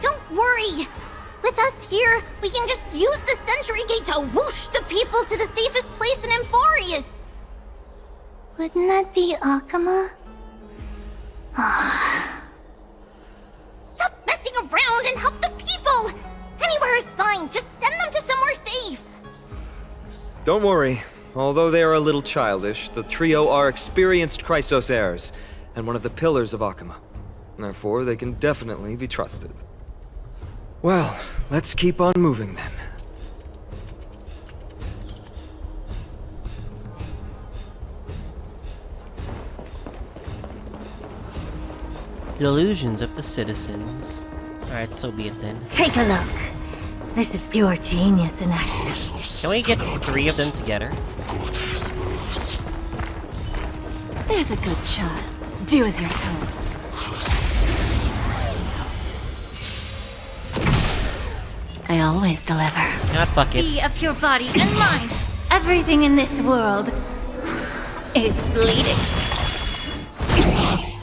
Don't worry! With us here, we can just use the Sentry Gate to whoosh the people to the safest place in Amphoreus! Wouldn't that be Akama? Stop messing around and help the people! Anywhere is fine, just send them to somewhere safe! Don't worry. Although they are a little childish, the trio are experienced Chrysos heirs, and one of the pillars of Akama. Therefore, they can definitely be trusted. Well, let's keep on moving then. Delusions of the citizens. Alright, so be it then. Take a look. This is pure genius in action. Can we get 3 of them together? There's a good child. Do as you're told. I always deliver. Ah, fuck it. Be of your body and mind. Everything in this world is bleeding.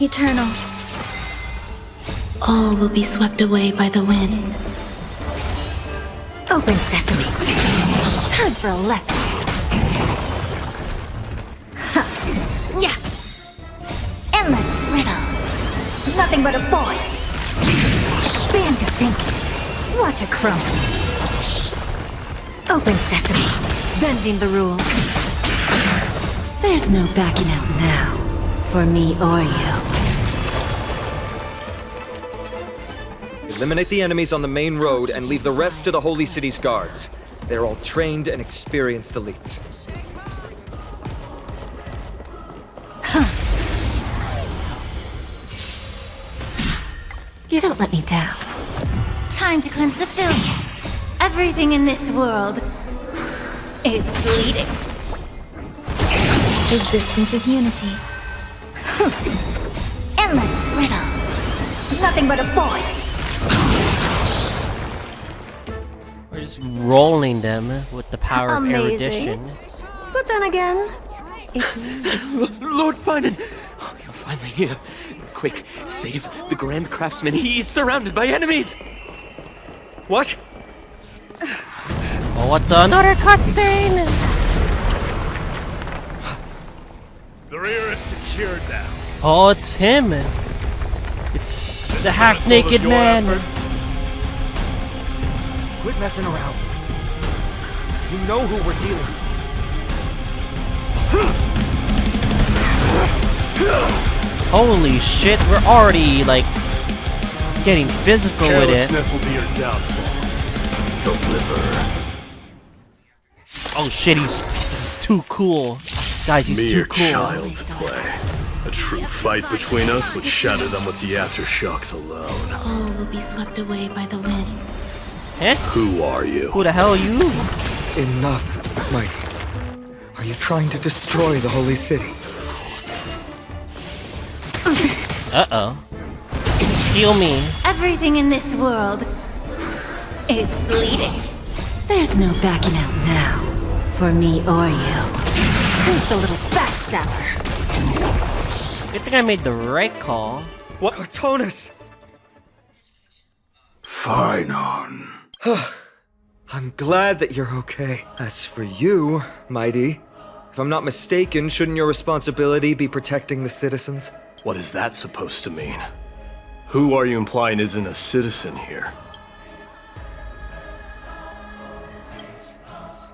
Eternal. All will be swept away by the wind. Open sesame. Time for a lesson. Yeah. Endless riddles. Nothing but a void. Expand your thinking. Watch it crumble. Open sesame. Bending the rules. There's no backing out now. For me or you. Eliminate the enemies on the main road and leave the rest to the Holy City's guards. They're all trained and experienced elites. Don't let me down. Time to cleanse the filth. Everything in this world is bleeding. Existence is unity. Endless riddles. Nothing but a void. We're just rolling them with the power of Amazing. erudition. But then again, Lord Finan! Oh, you're finally here. Quick, save the Grand Craftsman. He is surrounded by enemies! What? Oh, what the? Another cutscene! The rear is secured now. Oh, it's him! It's the half-naked man! Quit messing around. You know who we're dealing with. Holy shit, we're already, like, getting physical with it. Carelessness will be your downfall. Deliver. Oh shit, he's too cool. Guys, he's Mere too cool. child's play. A true fight between us would shatter them with the aftershocks alone. All will be swept away by the wind. Eh? Who are you? Who the hell are you? Enough, Mighty. Are you trying to destroy the Holy City? Uh-oh. Heal me. Everything in this world is bleeding. There's no backing out now. For me or you. Who's the little backstabber? Good thing I made the right call. What? Cartonus! Fine on. I'm glad that you're okay. As for you, Mighty, if I'm not mistaken, shouldn't your responsibility be protecting the citizens? What is that supposed to mean? Who are you implying isn't a citizen here?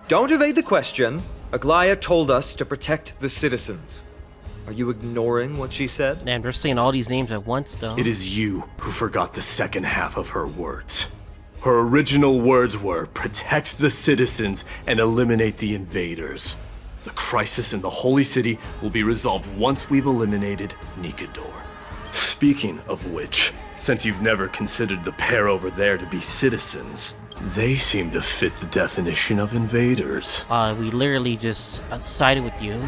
Don't evade the question. Aglaya told us to protect the citizens. Are you ignoring what she said? Damn, they're saying all these names at once, though. It is you who forgot the second half of her words. Her original words were, protect the citizens and eliminate the invaders. The crisis in the Holy City will be resolved once we've eliminated Nikador. Speaking of which, since you've never considered the pair over there to be citizens, they seem to fit the definition of invaders. We literally just sided with you.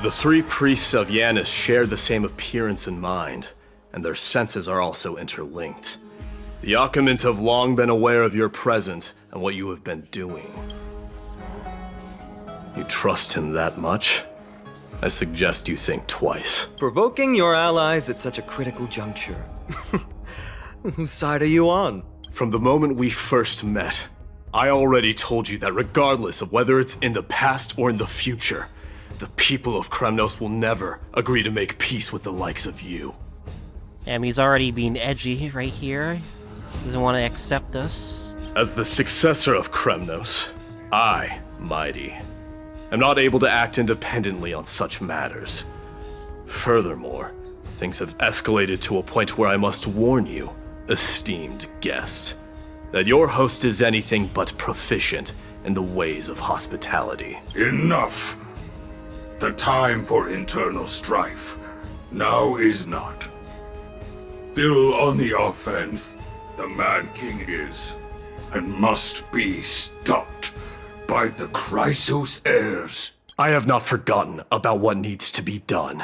The three priests of Yanis share the same appearance and mind, and their senses are also interlinked. The Achaemins have long been aware of your presence and what you have been doing. You trust him that much? I suggest you think twice. Provoking your allies at such a critical juncture. Whose side are you on? From the moment we first met, I already told you that regardless of whether it's in the past or in the future, the people of Kremnos will never agree to make peace with the likes of you. Damn, he's already being edgy right here. Doesn't want to accept us. As the successor of Kremnos, I, Mighty, am not able to act independently on such matters. Furthermore, things have escalated to a point where I must warn you, esteemed guests, that your host is anything but proficient in the ways of hospitality. Enough! The time for internal strife now is not. Still on the offense, the Mad King is, and must be stopped by the Chrysos heirs. I have not forgotten about what needs to be done.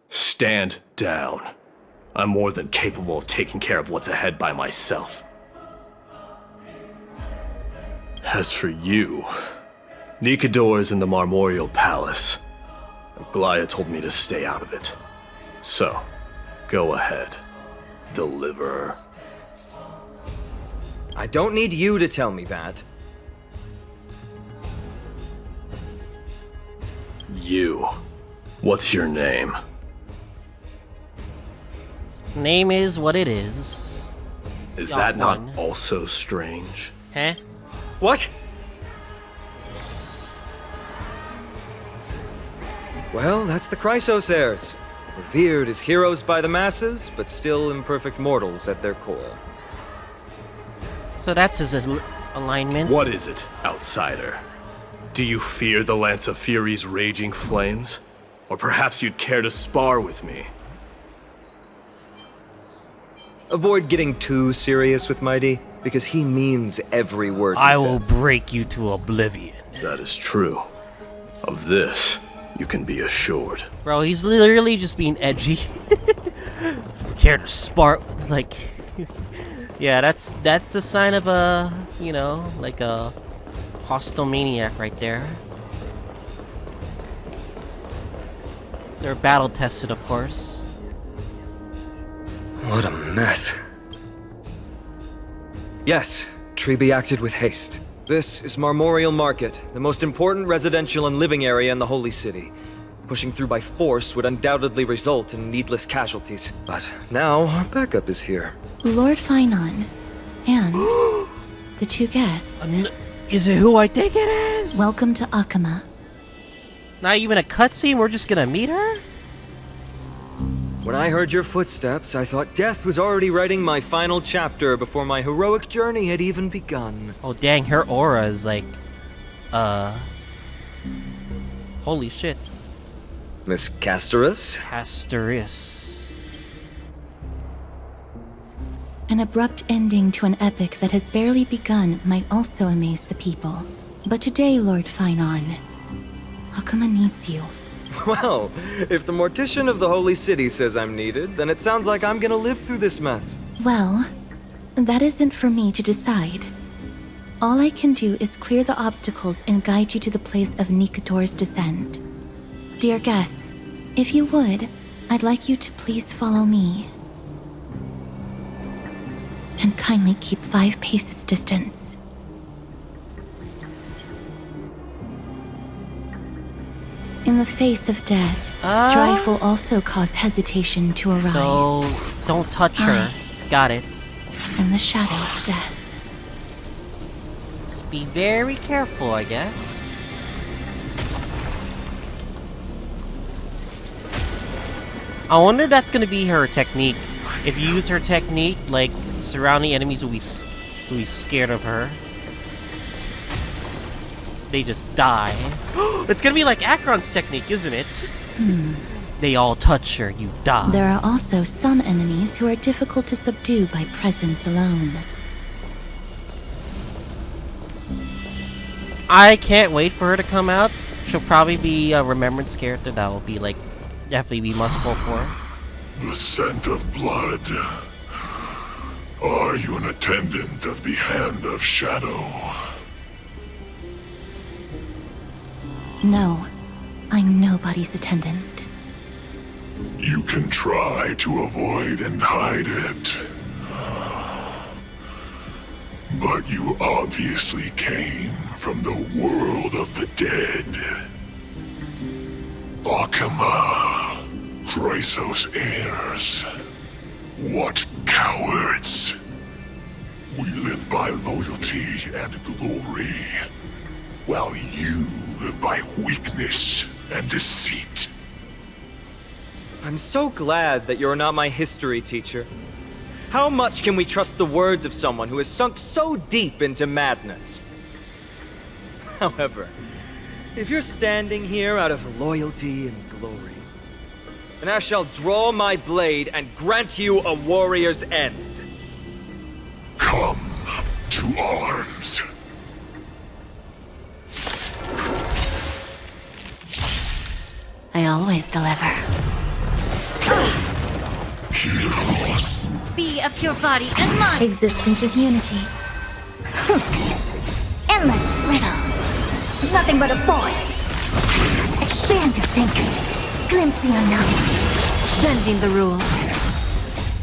Stand down. I'm more than capable of taking care of what's ahead by myself. As for you, Nikador is in the Marmorial Palace. Aglaya told me to stay out of it. So, go ahead. Deliver. I don't need you to tell me that. You. What's your name? Name is what it is. Is that not also strange? Huh? What? Well, that's the Chrysos heirs. Revered as heroes by the masses, but still imperfect mortals at their core. So that's his alignment. What is it, outsider? Do you fear the Lance of Fury's raging flames? Or perhaps you'd care to spar with me? Avoid getting too serious with Mighty, because he means every word he I says. will break you to oblivion. That is true. Of this, you can be assured. Bro, he's literally just being edgy. Care to spark, like... yeah, that's the sign of a, you know, like a hostile maniac right there. They're battle tested, of course. What a mess. Yes, Treeby acted with haste. This is Marmorial Market, the most important residential and living area in the Holy City. Pushing through by force would undoubtedly result in needless casualties. But now our backup is here. Lord Finon. And the two guests. Is it who I think it is? Welcome to Achaema. Not even a cutscene, we're just gonna meet her? When I heard your footsteps, I thought death was already writing my final chapter before my heroic journey had even begun. Oh dang, her aura is like... holy shit. Miss Castorus? Castorus. An abrupt ending to an epic that has barely begun might also amaze the people. But today, Lord Finon, Achaema needs you. Well, if the Mortician of the Holy City says I'm needed, then it sounds like I'm gonna live through this mess. Well, that isn't for me to decide. All I can do is clear the obstacles and guide you to the place of Nicator's descent. Dear guests, if you would, I'd like you to please follow me. And kindly keep 5 paces distance. In the face of death, strife will also cause hesitation to arise. So, don't touch her. Got it. In the shadow of death. Just be very careful, I guess. I wonder if that's gonna be her technique. If you use her technique, like, surrounding enemies will be scared of her. They just die. It's gonna be like Akron's technique, isn't it? They all touch her, you die. There are also some enemies who are difficult to subdue by presence alone. I can't wait for her to come out. She'll probably be a remembrance character that will be like definitely be must-pull for her. The scent of blood. Are you an attendant of the Hand of Shadow? No, I'm nobody's attendant. You can try to avoid and hide it. But you obviously came from the world of the dead. Akama, Chrysos heirs. What cowards! We live by loyalty and glory, while you live by weakness and deceit. I'm so glad that you're not my history teacher. How much can we trust the words of someone who has sunk so deep into madness? However, if you're standing here out of loyalty and glory, then I shall draw my blade and grant you a warrior's end. Come to arms. I always deliver. Be of your body and mind. Existence is unity. Endless riddles. Nothing but a void. Expand your thinking. Glimpse the unknown. Bending the rules.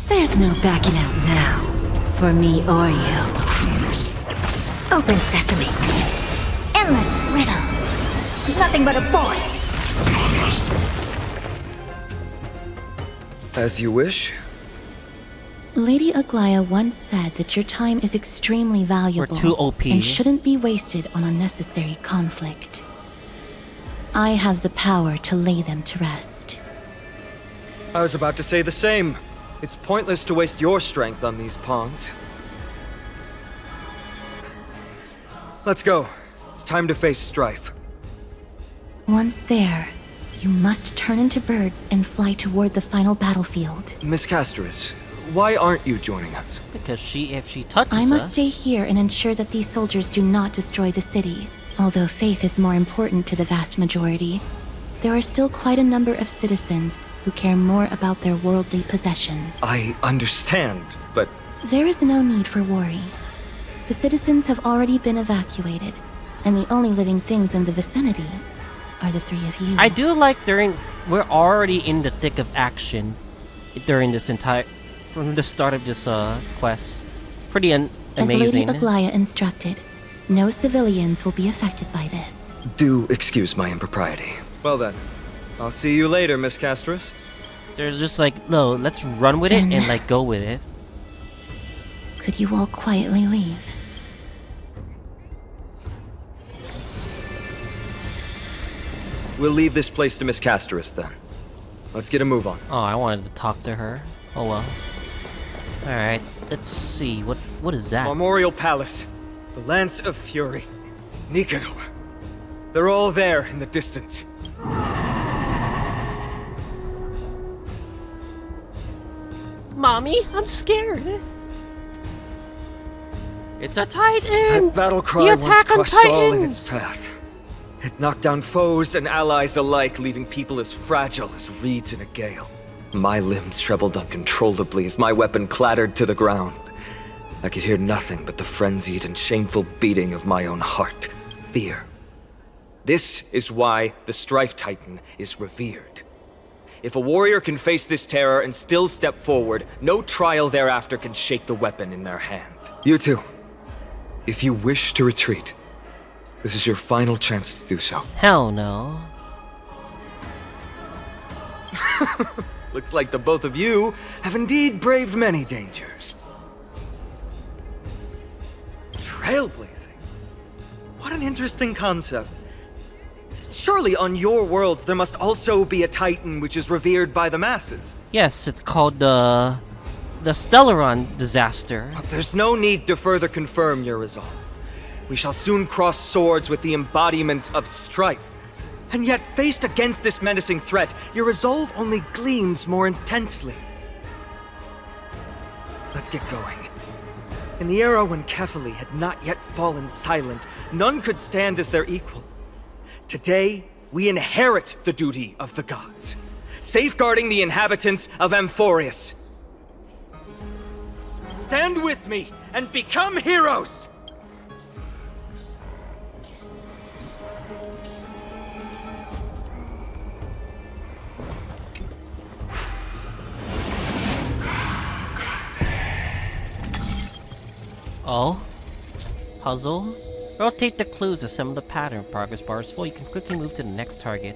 There's no backing out now, for me or you. Open sesame. Endless riddles. Nothing but a void. As you wish. Lady Aglaya once said that your time is extremely valuable We're too OP. and shouldn't be wasted on unnecessary conflict. I have the power to lay them to rest. I was about to say the same. It's pointless to waste your strength on these pawns. Let's go. It's time to face strife. Once there, you must turn into birds and fly toward the final battlefield. Miss Castoris, why aren't you joining us? Because if she touches I must us... stay here and ensure that these soldiers do not destroy the city. Although faith is more important to the vast majority, there are still quite a number of citizens who care more about their worldly possessions. I understand, but... There is no need for worry. The citizens have already been evacuated, and the only living things in the vicinity are the 3 of you. I do like we're already in the thick of action during this from the start of this quest. Pretty amazing. As Lady Aglaya instructed, no civilians will be affected by this. Do excuse my impropriety. Well then, I'll see you later, Miss Castoris. They're just like, no, let's run with it and like go with it. Could you all quietly leave? We'll leave this place to Miss Castoris then. Let's get a move on. Oh, I wanted to talk to her. Oh well. Alright, let's see. What is that? Memorial Palace. The Lance of Fury. Nicator. They're all there in the distance. Mommy, I'm scared. It's a Titan! That battle cry once crushed all in its path. It knocked down foes and allies alike, leaving people as fragile as reeds in a gale. My limbs trembled uncontrollably as my weapon clattered to the ground. I could hear nothing but the frenzied and shameful beating of my own heart. Fear. This is why the Strife Titan is revered. If a warrior can face this terror and still step forward, no trial thereafter can shake the weapon in their hand. You two, if you wish to retreat, this is your final chance to do so. Hell no. Looks like the both of you have indeed braved many dangers. Trailblazing? What an interesting concept. Surely on your worlds there must also be a Titan which is revered by the masses. Yes, it's called the Stellaron disaster. But there's no need to further confirm your resolve. We shall soon cross swords with the embodiment of strife. And yet, faced against this menacing threat, your resolve only gleams more intensely. Let's get going. In the era when Kefali had not yet fallen silent, none could stand as their equal. Today, we inherit the duty of the gods, safeguarding the inhabitants of Amphoreus. Stand with me and become heroes! Oh? Puzzle? Rotate the clues, assemble the pattern. Progress bar is full. You can quickly move to the next target.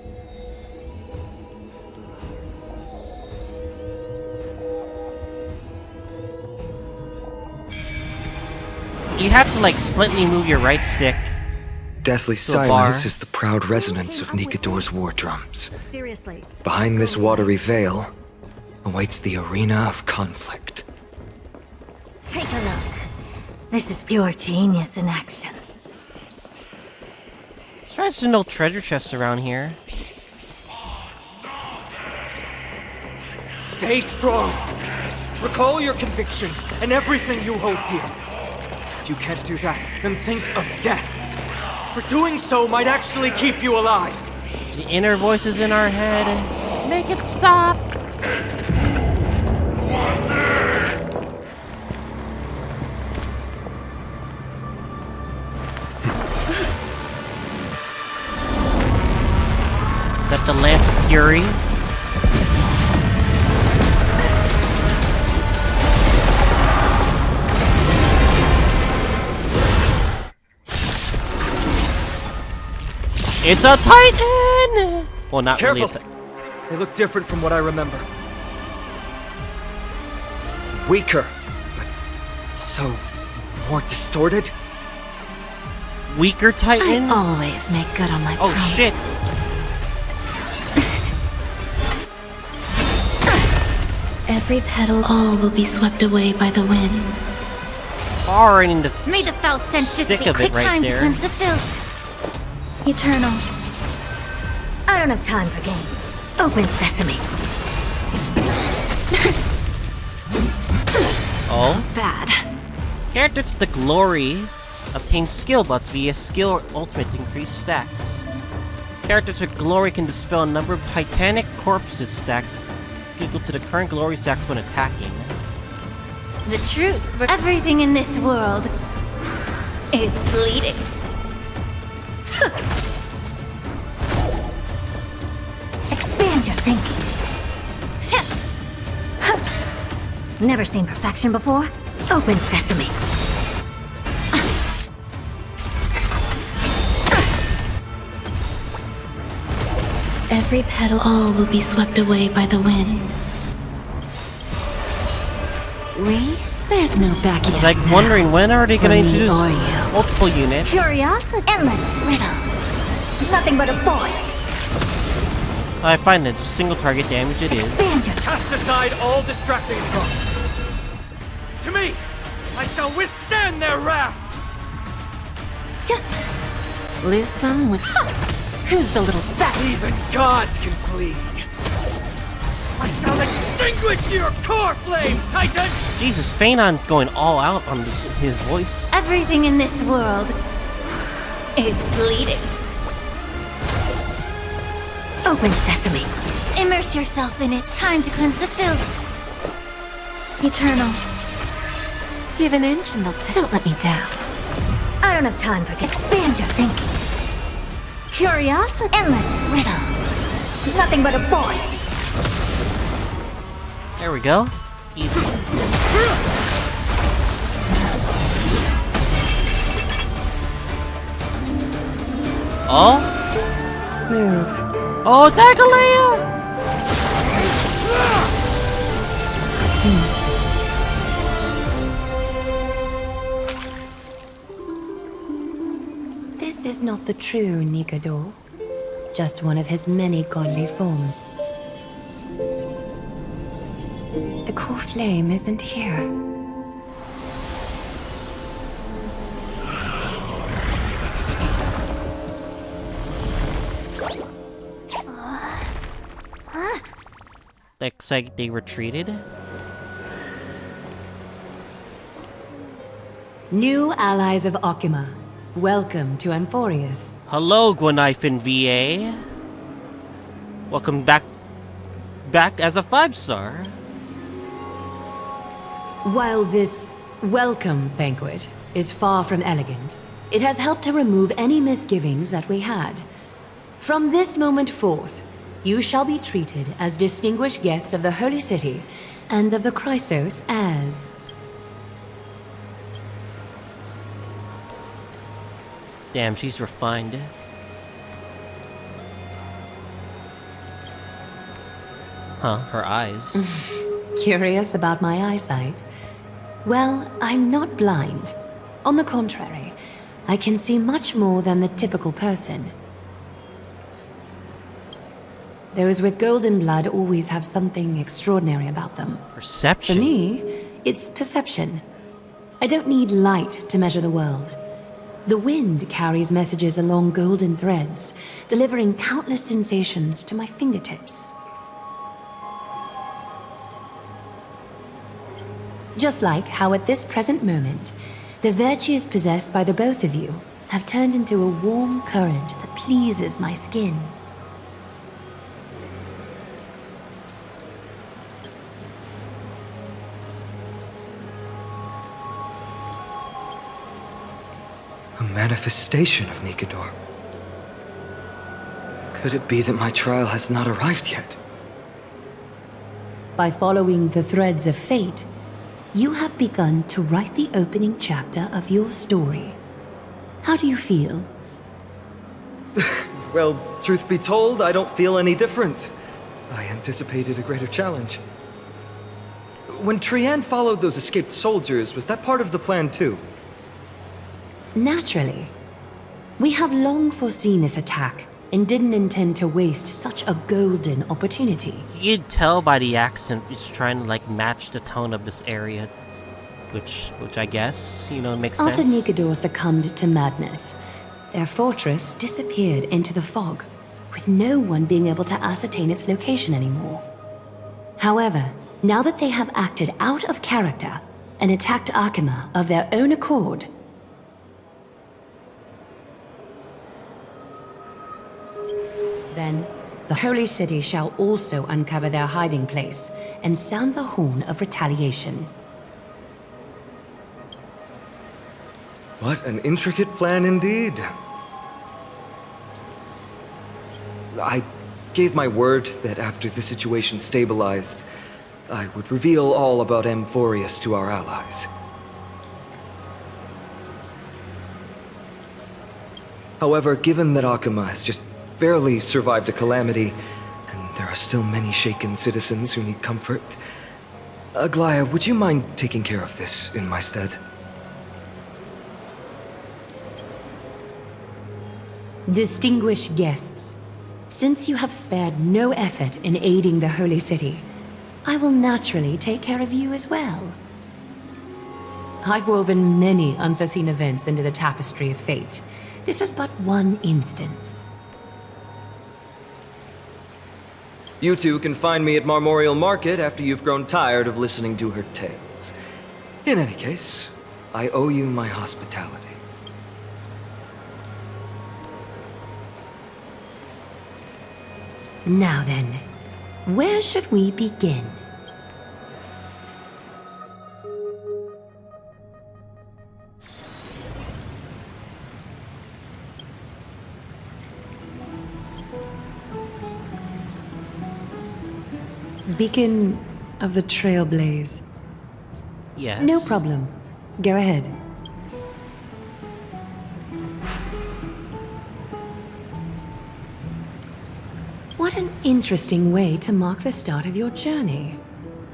You have to like slightly move your right stick. Deathly silence is the proud resonance of Nikador's war drums. Seriously. Behind this watery veil awaits the arena of conflict. Take a look. This is pure genius in action. There's no treasure chests around here. Stay strong. Recall your convictions and everything you hold dear. If you can't do that, then think of death. For doing so might actually keep you alive. The inner voices in our head. Make it stop. Is that the Lance of Fury? It's a Titan! Well, not Careful. really a Titan. They look different from what I remember. Weaker, but also more distorted. Weaker Titan? I always make good on my promises. Shit. Every petal, all will be swept away by the wind. Far in the May the Faust stench stick dissipate. of it Quick right time there. to cleanse the filth. Eternal. I don't have time for games. Open sesame. Oh? Bad. Characters to glory obtain skill buffs via skill ultimate to increase stacks. Characters with glory can dispel a number of titanic corpses stacks equal to the current glory stacks when attacking. The truth. Everything in this world is bleeding. Expand your thinking. Never seen perfection before? Open sesame. Every petal, all will be swept away by the wind. We? There's no backing I was like wondering when are they gonna introduce multiple units? Curiosity. Endless riddles. Nothing but a void. I find that single target damage it is. Cast aside all distracting thoughts. To me, I shall withstand their wrath. Lose some with... Who's the little fat? Even gods can bleed. I shall extinguish your core flame, Titan! Jesus, Phaenon's going all out on his voice. Everything in this world is bleeding. Open sesame. Immerse yourself in it. Time to cleanse the filth. Eternal. Give an inch and they'll don't let me down. I don't have time for expand your thinking. Curiosity, endless riddles. Nothing but a void. There we go. Easy. Oh? Move. Oh, tackle Leia! This is not the true Nikador, just one of his many godly forms. The core flame isn't here. Looks like they retreated. New allies of Okima, welcome to Amphoreus. Hello, Gwenyfin VA. Welcome back as a 5-star. While this welcome banquet is far from elegant, it has helped to remove any misgivings that we had. From this moment forth, you shall be treated as distinguished guests of the Holy City and of the Chrysos as... Damn, she's refined. Huh, her eyes. Curious about my eyesight? Well, I'm not blind. On the contrary, I can see much more than the typical person. Those with golden blood always have something extraordinary about them. Perception? For me, it's perception. I don't need light to measure the world. The wind carries messages along golden threads, delivering countless sensations to my fingertips. Just like how at this present moment, the virtues possessed by the both of you have turned into a warm current that pleases my skin. A manifestation of Nikador. Could it be that my trial has not arrived yet? By following the threads of fate, you have begun to write the opening chapter of your story. How do you feel? Well, truth be told, I don't feel any different. I anticipated a greater challenge. When Trian followed those escaped soldiers, was that part of the plan too? Naturally. We have long foreseen this attack and didn't intend to waste such a golden opportunity. You could tell by the accent he's trying to like match the tone of this area, which I guess, you know, makes sense. After Nikador succumbed to madness, their fortress disappeared into the fog, with no one being able to ascertain its location anymore. However, now that they have acted out of character and attacked Akima of their own accord, then the Holy City shall also uncover their hiding place and sound the horn of retaliation. What an intricate plan indeed. I gave my word that after the situation stabilized, I would reveal all about Amphoreus to our allies. However, given that Akima has just barely survived a calamity, and there are still many shaken citizens who need comfort, Aglaya, would you mind taking care of this in my stead? Distinguished guests, since you have spared no effort in aiding the Holy City, I will naturally take care of you as well. I've woven many unforeseen events into the tapestry of fate. This is but one instance. You two can find me at Marmorial Market after you've grown tired of listening to her tales. In any case, I owe you my hospitality. Now then, where should we begin? Beacon of the Trailblaze. Yes. No problem. Go ahead. What an interesting way to mark the start of your journey.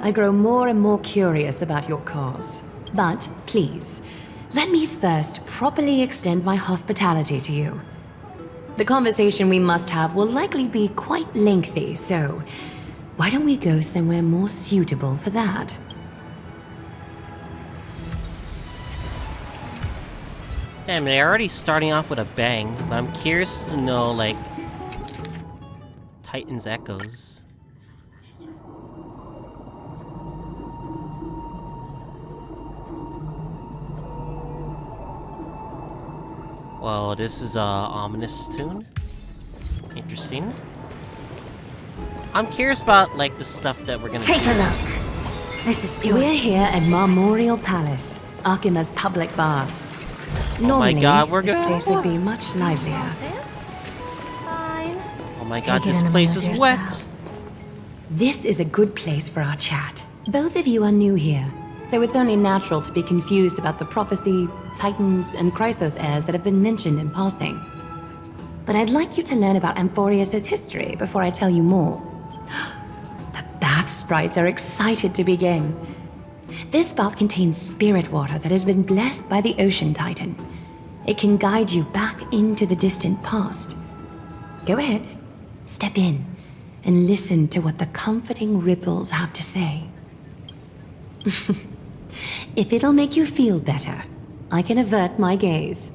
I grow more and more curious about your cause. But please, let me first properly extend my hospitality to you. The conversation we must have will likely be quite lengthy, so why don't we go somewhere more suitable for that? Damn, they're already starting off with a bang, but I'm curious to know, like, Titan's echoes. Well, this is a ominous tune. Interesting. I'm curious about, like, the stuff that we're gonna Take do. a look. This is pure. We're here at Marmorial Palace, Akima's public baths. Normally, God, we're this good. place would be much livelier. Oh my god, Take it this and place amuse is yourself. wet. This is a good place for our chat. Both of you are new here, so it's only natural to be confused about the prophecy, titans, and Chrysos heirs that have been mentioned in passing. But I'd like you to learn about Amphoreus' history before I tell you more. The bath sprites are excited to begin. This bath contains spirit water that has been blessed by the ocean titan. It can guide you back into the distant past. Go ahead, step in, and listen to what the comforting ripples have to say. If it'll make you feel better, I can avert my gaze.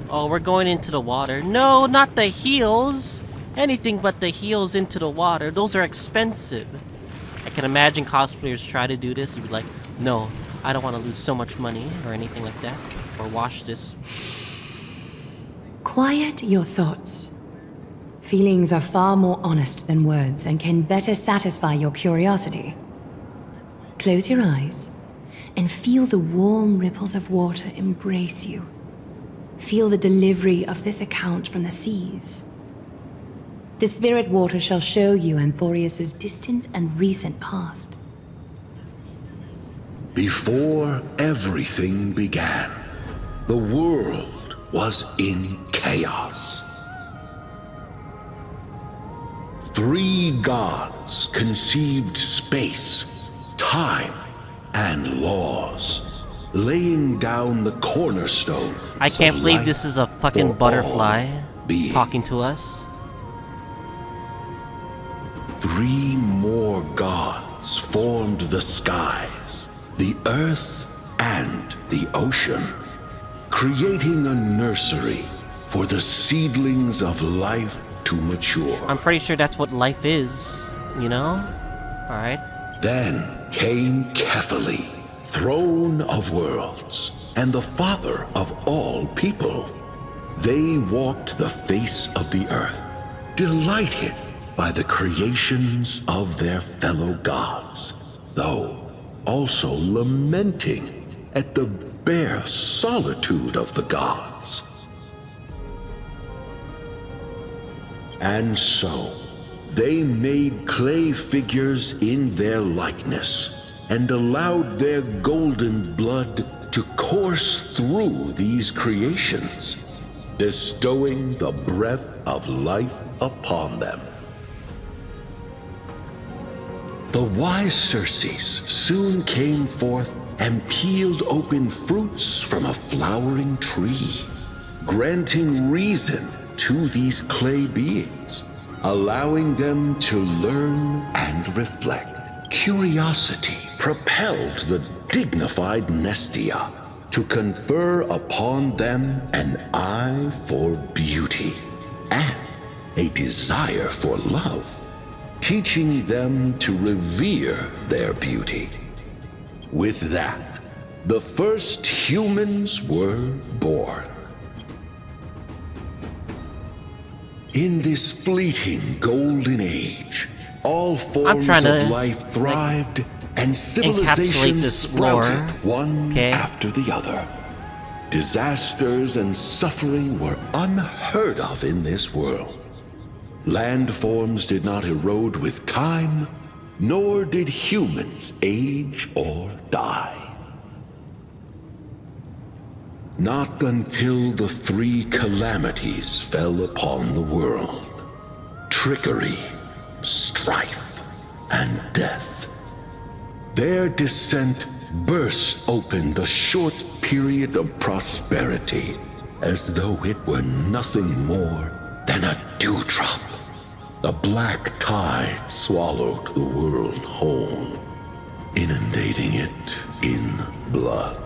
Oh, we're going into the water. No, not the heels. Anything but the heels into the water. Those are expensive. I can imagine cosplayers try to do this and be like, no, I don't want to lose so much money or anything like that. Or wash this. Quiet your thoughts. Feelings are far more honest than words and can better satisfy your curiosity. Close your eyes and feel the warm ripples of water embrace you. Feel the delivery of this account from the seas. The spirit water shall show you Amphoreus' distant and recent past. Before everything began, the world was in chaos. 3 gods conceived space, time, and laws, laying down the cornerstone. I can't believe this is a fucking butterfly talking to us. 3 more gods formed the skies, the earth, and the ocean, creating a nursery for the seedlings of life to mature. I'm pretty sure that's what life is, you know? Alright. Then came Kephali, throne of worlds, and the father of all people. They walked the face of the earth, delighted by the creations of their fellow gods, though also lamenting at the bare solitude of the gods. And so, they made clay figures in their likeness, and allowed their golden blood to course through these creations, bestowing the breath of life upon them. The wise Circes soon came forth and peeled open fruits from a flowering tree, granting reason to these clay beings, allowing them to learn and reflect. Curiosity propelled the dignified Nestia to confer upon them an eye for beauty and a desire for love, teaching them to revere their beauty. With that, the first humans were born. In this fleeting golden age, all forms of life thrived and civilization this lore. sprouted one after the other. disasters and suffering were unheard of in this world. Landforms did not erode with time, nor did humans age or die. Not until the three calamities fell upon the world: trickery, strife, and death. Their descent burst open the short period of prosperity, as though it were nothing more than a dewdrop. A black tide swallowed the world whole, inundating it in blood.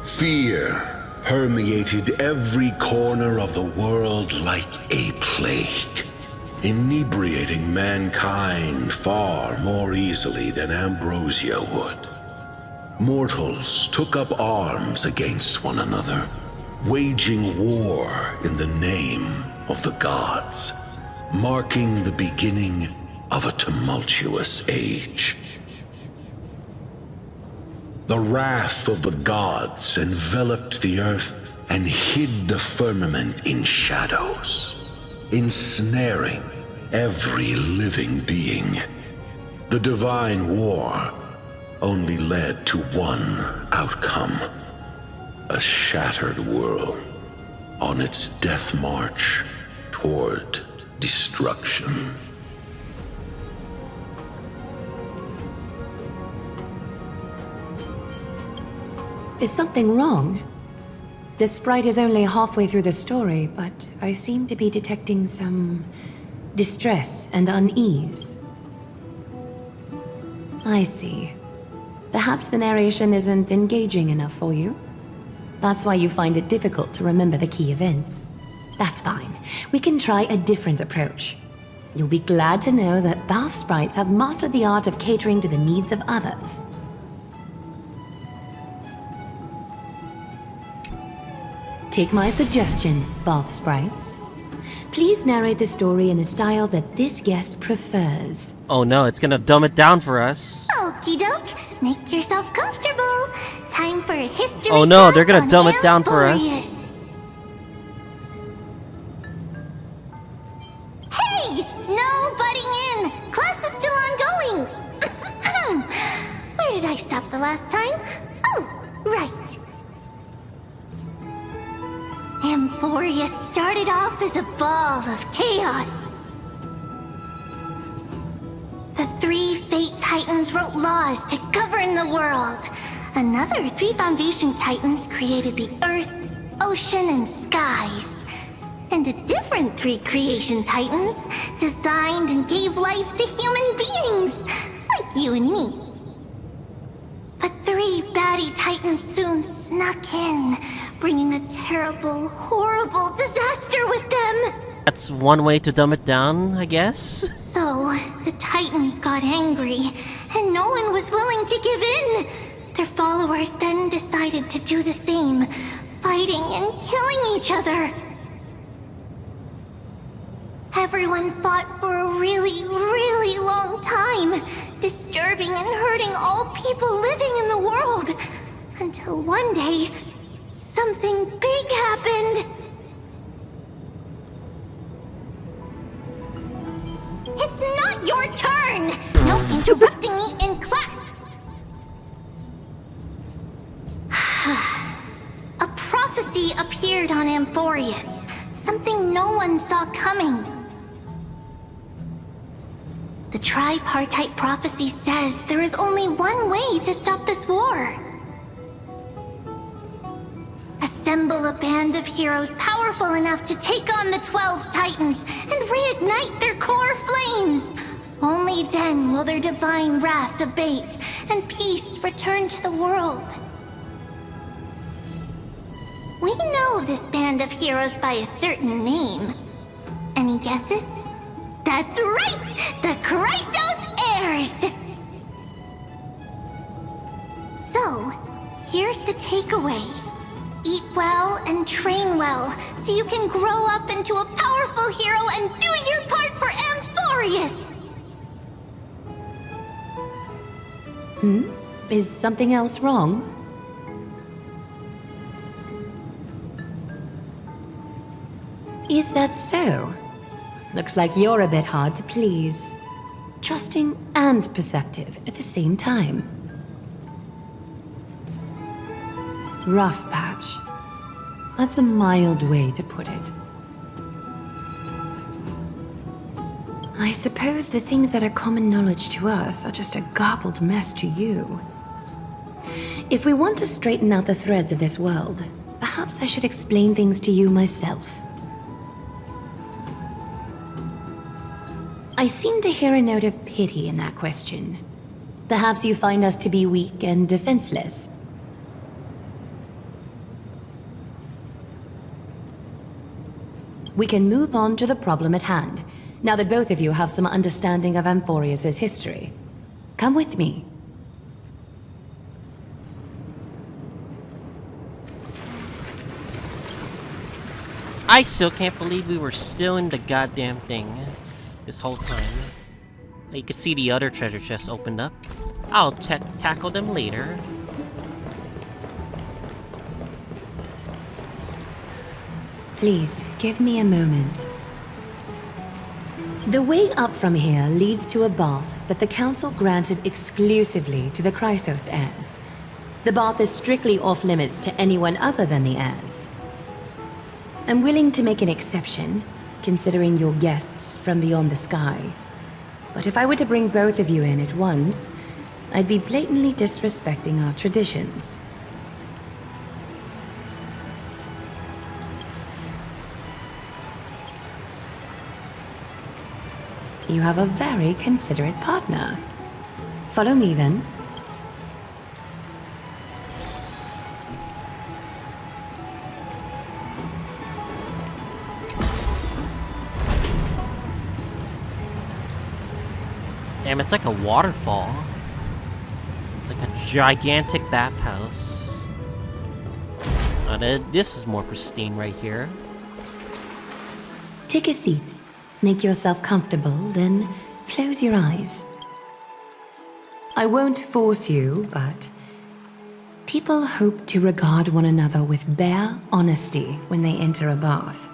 Fear permeated every corner of the world like a plague, inebriating mankind far more easily than ambrosia would. Mortals took up arms against one another, waging war in the name of the gods, marking the beginning of a tumultuous age. The wrath of the gods enveloped the earth and hid the firmament in shadows, ensnaring every living being. The divine war only led to one outcome: a shattered world on its death march toward destruction. Is something wrong? The sprite is only halfway through the story, but I seem to be detecting some distress and unease. I see. Perhaps the narration isn't engaging enough for you. That's why you find it difficult to remember the key events. That's fine. We can try a different approach. You'll be glad to know that bath sprites have mastered the art of catering to the needs of others. Take my suggestion, bath sprites. Please narrate the story in a style that this guest prefers. Oh no, it's gonna dumb it down for us. Okie doke, make yourself comfortable. Time for a history. Oh no, they're class gonna dumb it down for us. Amphoreus. Hey! No butting in! Class is still ongoing! Where did I stop the last time? Oh, right. Amphoreus started off as a ball of chaos. The three Fate Titans wrote laws to govern the world. Another three Foundation Titans created the Earth, Ocean, and Skies. And a different three Creation Titans designed and gave life to human beings, like you and me. But three baddie Titans soon snuck in, bringing a terrible, horrible disaster with them. That's one way to dumb it down, I guess. So, the Titans got angry, and no one was willing to give in. Their followers then decided to do the same, fighting and killing each other. Everyone fought for a really, really long time, disturbing and hurting all people living in the world. Until one day, something big happened. It's not your turn! No interrupting me in class! A prophecy appeared on Amphoreus, something no one saw coming. The tripartite prophecy says there is only one way to stop this war. Assemble a band of heroes powerful enough to take on the 12 Titans and reignite their core flames. Only then will their divine wrath abate and peace return to the world. We know this band of heroes by a certain name. Any guesses? That's right! The Chrysos Heirs! So, here's the takeaway. Eat well and train well, so you can grow up into a powerful hero and do your part for Amphoreus! Is something else wrong? Is that so? Looks like you're a bit hard to please. Trusting and perceptive at the same time. Rough patch. That's a mild way to put it. I suppose the things that are common knowledge to us are just a garbled mess to you. If we want to straighten out the threads of this world, perhaps I should explain things to you myself. I seem to hear a note of pity in that question. Perhaps you find us to be weak and defenseless. We can move on to the problem at hand, now that both of you have some understanding of Amphoreus' history. Come with me. I still can't believe we were still in the goddamn thing this whole time. You can see the other treasure chests opened up. I'll tackle them later. Please, give me a moment. The way up from here leads to a bath that the Council granted exclusively to the Chrysos heirs. The bath is strictly off-limits to anyone other than the heirs. I'm willing to make an exception, considering you're guests from beyond the sky. But if I were to bring both of you in at once, I'd be blatantly disrespecting our traditions. You have a very considerate partner. Follow me, then. Damn, it's like a waterfall. Like a gigantic bathhouse. This is more pristine right here. Take a seat. Make yourself comfortable, then close your eyes. I won't force you, but people hope to regard one another with bare honesty when they enter a bath.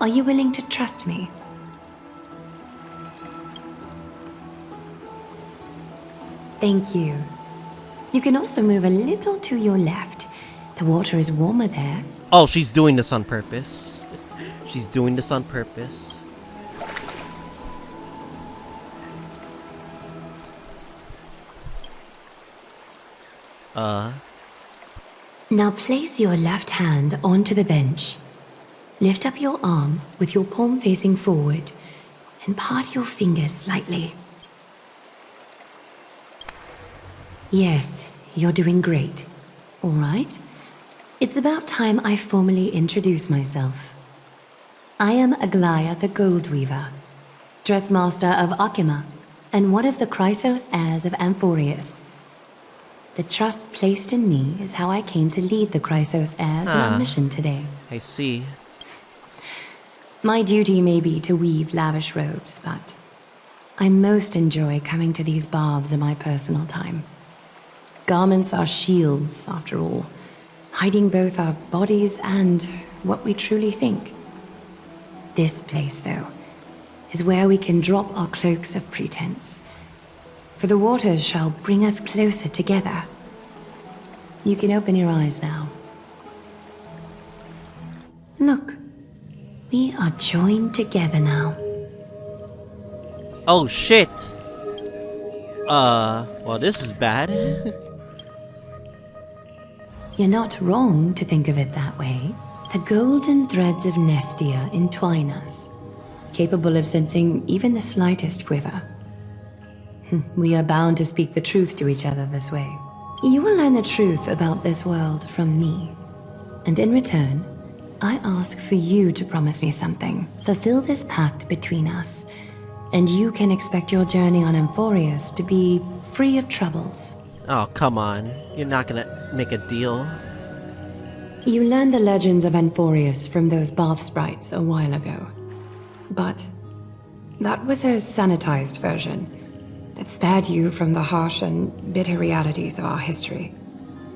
Are you willing to trust me? Thank you. You can also move a little to your left. The water is warmer there. Oh, she's doing this on purpose. She's doing this on purpose. Now place your left hand onto the bench. Lift up your arm with your palm facing forward and part your fingers slightly. Yes, you're doing great. All right. It's about time I formally introduce myself. I am Aglaya the Gold Weaver, Dressmaster of Akima, and one of the Chrysos heirs of Amphoreus. The trust placed in me is how I came to lead the Chrysos heirs on our mission today. I see. My duty may be to weave lavish robes, but I most enjoy coming to these baths in my personal time. Garments are shields, after all, hiding both our bodies and what we truly think. This place, though, is where we can drop our cloaks of pretense. For the waters shall bring us closer together. You can open your eyes now. Look, we are joined together now. Oh shit. Well, this is bad. You're not wrong to think of it that way. The golden threads of Nestia entwine us, capable of sensing even the slightest quiver. We are bound to speak the truth to each other this way. You will learn the truth about this world from me. And in return, I ask for you to promise me something. Fulfill this pact between us, and you can expect your journey on Amphoreus to be free of troubles. Oh, come on. You're not gonna make a deal. You learned the legends of Amphoreus from those bath sprites a while ago. But that was a sanitized version that spared you from the harsh and bitter realities of our history.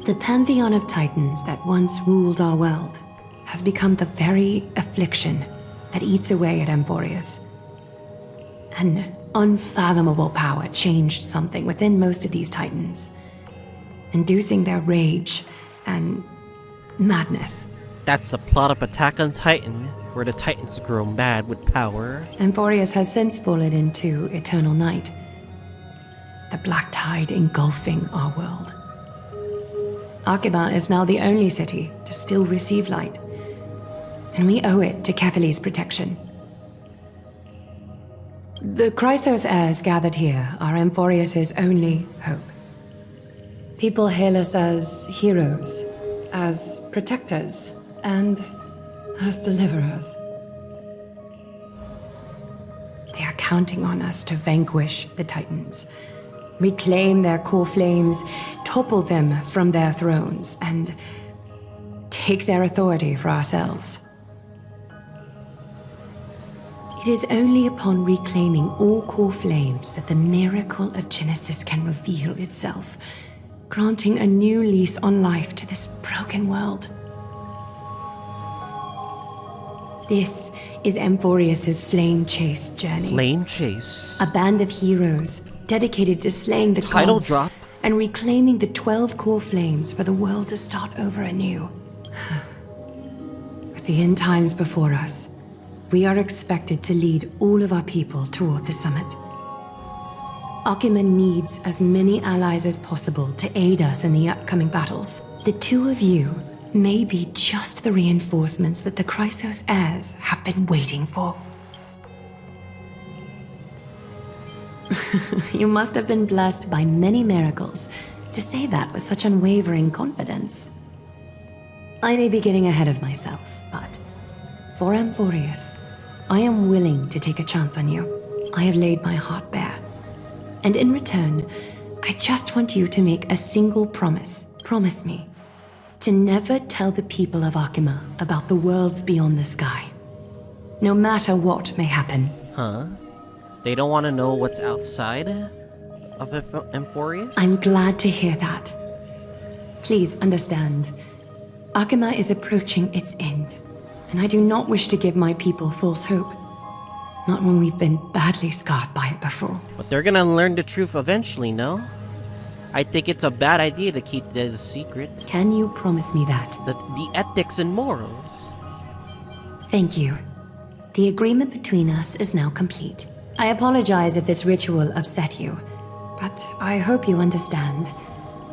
The pantheon of titans that once ruled our world has become the very affliction that eats away at Amphoreus. An unfathomable power changed something within most of these Titans, inducing their rage and madness. That's the plot of Attack on Titan, where the Titans grow mad with power. Amphoreus has since fallen into eternal night, the black tide engulfing our world. Akima is now the only city to still receive light, and we owe it to Kefali's protection. The Chrysos heirs gathered here are Amphoreus' only hope. People hail us as heroes, as protectors, and as deliverers. They are counting on us to vanquish the Titans, reclaim their core flames, topple them from their thrones, and take their authority for ourselves. It is only upon reclaiming all core flames that the miracle of Genesis can reveal itself, granting a new lease on life to this broken world. This is Amphoreus' Flame Chase journey. Flame Chase? A band of heroes dedicated to slaying the Title gods drop. and reclaiming the 12 core flames for the world to start over anew. With the end times before us, we are expected to lead all of our people toward the summit. Akima needs as many allies as possible to aid us in the upcoming battles. The two of you may be just the reinforcements that the Chrysos heirs have been waiting for. You must have been blessed by many miracles to say that with such unwavering confidence. I may be getting ahead of myself, but for Amphoreus, I am willing to take a chance on you. I have laid my heart bare. And in return, I just want you to make a single promise. Promise me to never tell the people of Akima about the worlds beyond the sky, no matter what may happen. Huh? They don't want to know what's outside of Amphoreus? I'm glad to hear that. Please understand, Akima is approaching its end, and I do not wish to give my people false hope. Not when we've been badly scarred by it before. But they're gonna learn the truth eventually, no? I think it's a bad idea to keep this a secret. Can you promise me that? The ethics and morals. Thank you. The agreement between us is now complete. I apologize if this ritual upset you, but I hope you understand.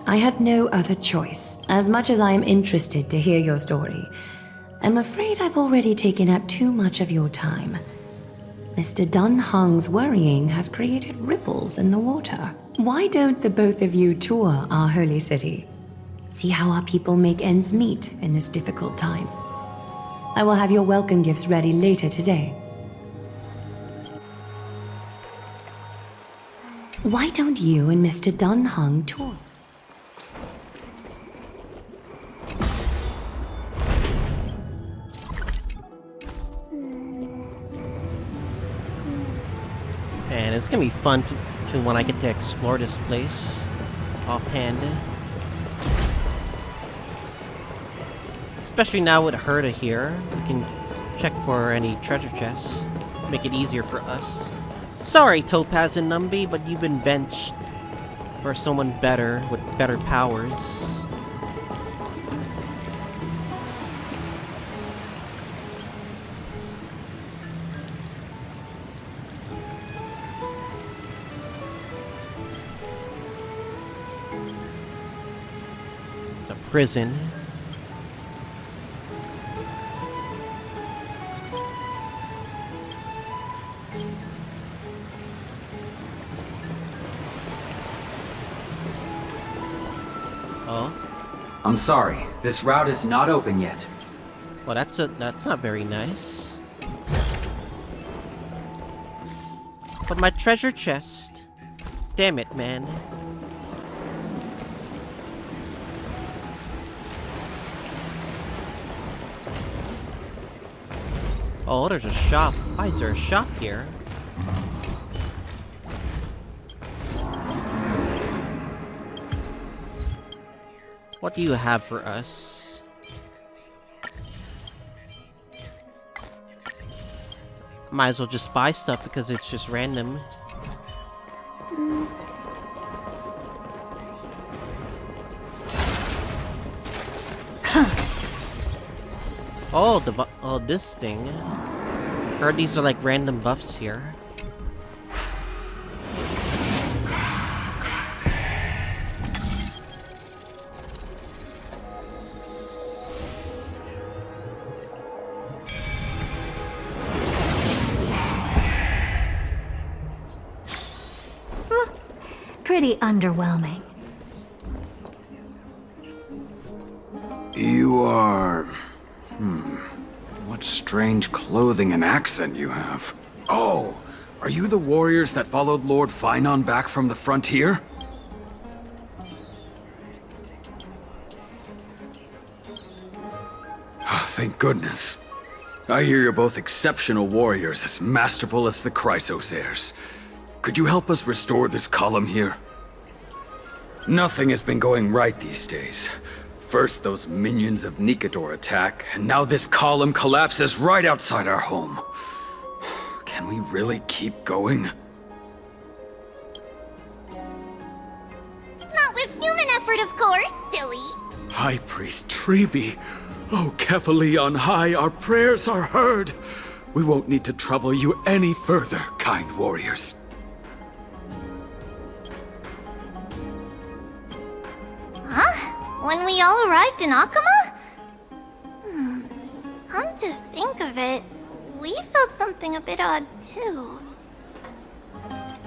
I had no other choice. As much as I am interested to hear your story, I'm afraid I've already taken up too much of your time. Mr. Dun Hong's worrying has created ripples in the water. Why don't the both of you tour our holy city? See how our people make ends meet in this difficult time. I will have your welcome gifts ready later today. Why don't you and Mr. Dun Hong tour? And it's gonna be fun to when I get to explore this place offhand. Especially now with Herta here, we can check for any treasure chests, make it easier for us. Sorry, Topaz and Numby, but you've been benched for someone better with better powers. It's a prison. Oh? I'm sorry, this route is not open yet. Well, that's not very nice. But my treasure chest. Damn it, man. Oh, there's a shop. Why is there a shop here? What do you have for us? Might as well just buy stuff because it's just random. Oh, this thing. Heard these are like random buffs here. Pretty underwhelming. You are... What strange clothing and accent you have. Oh, are you the warriors that followed Lord Finon back from the frontier? Thank goodness. I hear you're both exceptional warriors, as masterful as the Chrysos heirs. Could you help us restore this column here? Nothing has been going right these days. First those minions of Nicator attack, and now this column collapses right outside our home. Can we really keep going? Not with human effort, of course, silly. High Priest Treeby. Oh, Kefali on high, our prayers are heard. We won't need to trouble you any further, kind warriors. Huh? When we all arrived in Akama? Come to think of it, we felt something a bit odd too.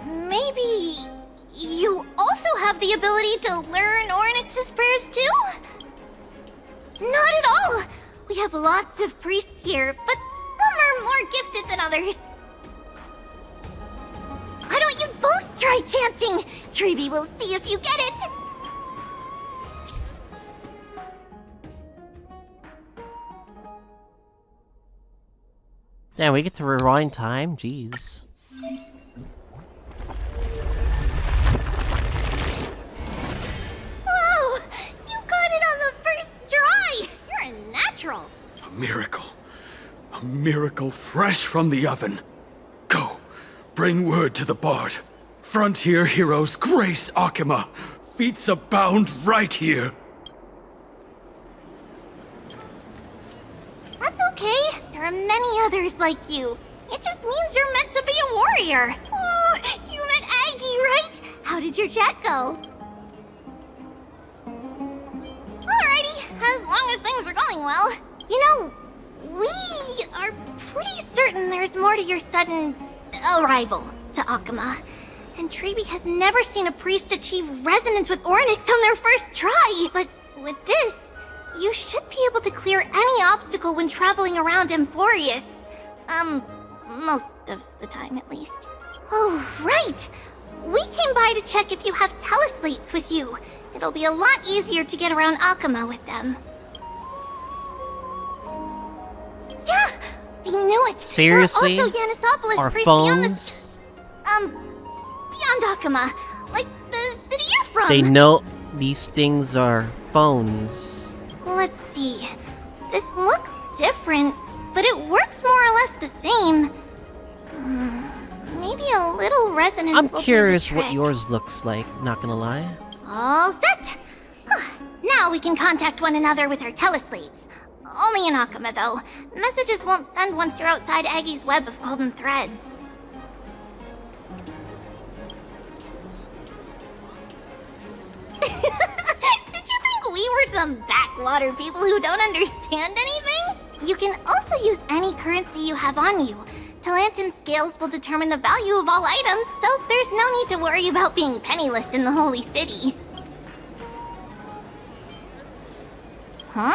Maybe you also have the ability to learn Ornyx's prayers too? Not at all! We have lots of priests here, but some are more gifted than others. Why don't you both try chanting? Treeby will see if you get it! Damn, we get to rewind time? Jeez. Wow! You got it on the first try! You're a natural! A miracle. A miracle fresh from the oven. Go, bring word to the bard. Frontier heroes grace Akama. Feats abound right here. That's okay. There are many others like you. It just means you're meant to be a warrior. Ooh, you met Aggie, right? How did your chat go? Alrighty, as long as things are going well. You know, we are pretty certain there's more to your sudden arrival to Akama. And Treeby has never seen a priest achieve resonance with Ornyx on their first try. But with this, you should be able to clear any obstacle when traveling around Amphoreus. Most of the time at least. Oh, right! We came by to check if you have teleslates with you. It'll be a lot easier to get around Akama with them. Yeah! I knew it! Seriously? There are also Yanisopolis Our priests phones? beyond Akama. Like the city you're from. They know these things are phones. Let's see. This looks different, but it works more or less the same. Maybe a little resonance I'm will do curious the what trick. yours looks like, not gonna lie. All set! Now we can contact one another with our teleslates. Only in Akama, though. Messages won't send once you're outside Aggie's web of golden threads. Did you think we were some backwater people who don't understand anything? You can also use any currency you have on you. Talantan scales will determine the value of all items, so there's no need to worry about being penniless in the Holy City. Huh?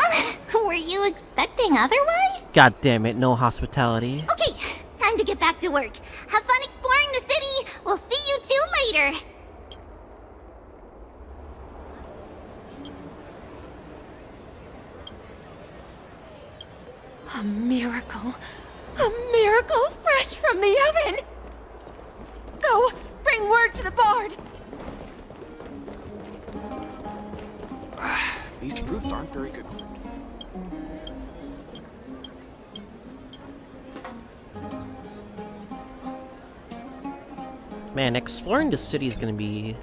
Were you expecting otherwise? God damn it, no hospitality. Okay, time to get back to work. Have fun exploring the city. We'll see you two later. A miracle. A miracle fresh from the oven! Go, bring word to the bard! These fruits aren't very good. Man, exploring the city is gonna be...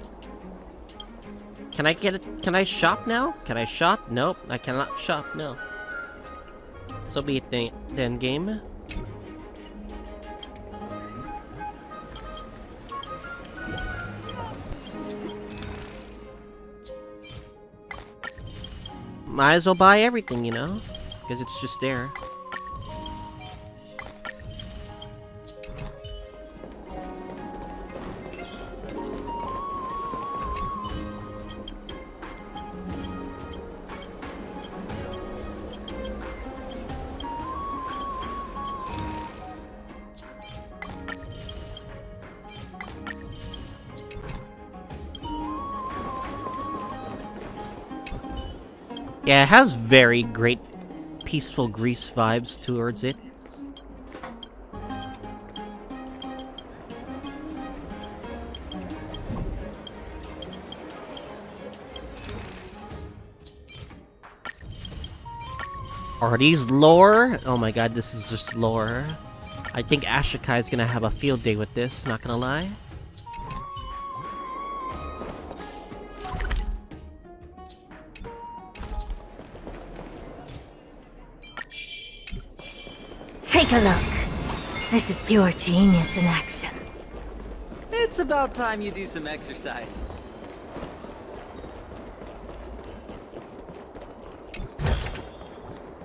Can I get it? Can I shop now? Can I shop? Nope, I cannot shop, no. So be it then, game. Might as well buy everything, you know? Because it's just there. Yeah, it has very great peaceful Greece vibes towards it. Are these lore? Oh my god, this is just lore. I think Ashokai is gonna have a field day with this, not gonna lie. Take a look. This is pure genius in action. It's about time you do some exercise.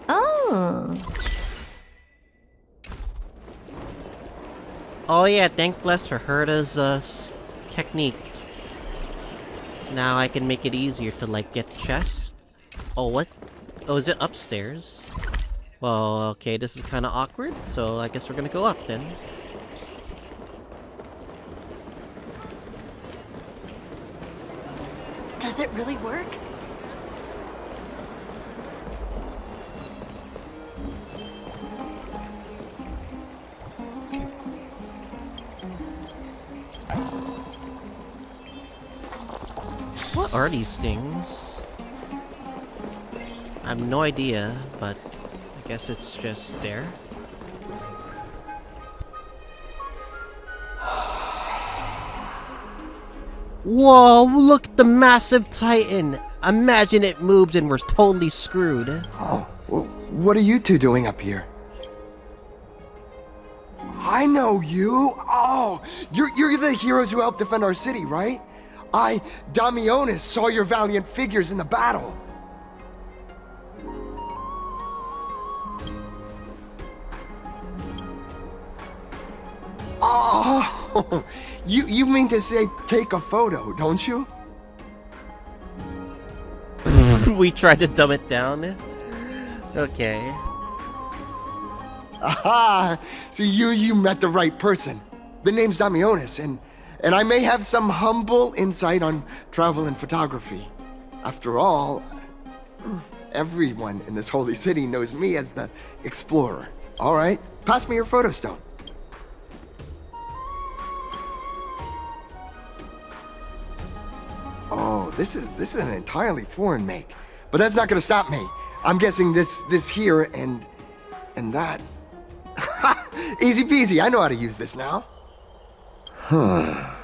Oh. Oh yeah, thank Bless for Herta's technique. Now I can make it easier to like get chests. Oh what? Oh, is it upstairs? Well, okay, this is kind of awkward, so I guess we're gonna go up then. Does it really work? What are these things? I have no idea, but I guess it's just there. Whoa, look at the massive Titan! Imagine it moves and we're totally screwed. Oh, what are you two doing up here? I know you! Oh, you're the heroes who helped defend our city, right? Damionis, saw your valiant figures in the battle. Oh, you mean to say take a photo, don't you? We tried to dumb it down. Okay. Aha! So you met the right person. The name's Damionis, and I may have some humble insight on travel and photography. After all, everyone in this holy city knows me as the explorer. All right, pass me your photo stone. Oh, this is an entirely foreign make, but that's not gonna stop me. I'm guessing this here and that. Easy peasy. I know how to use this now. Huh.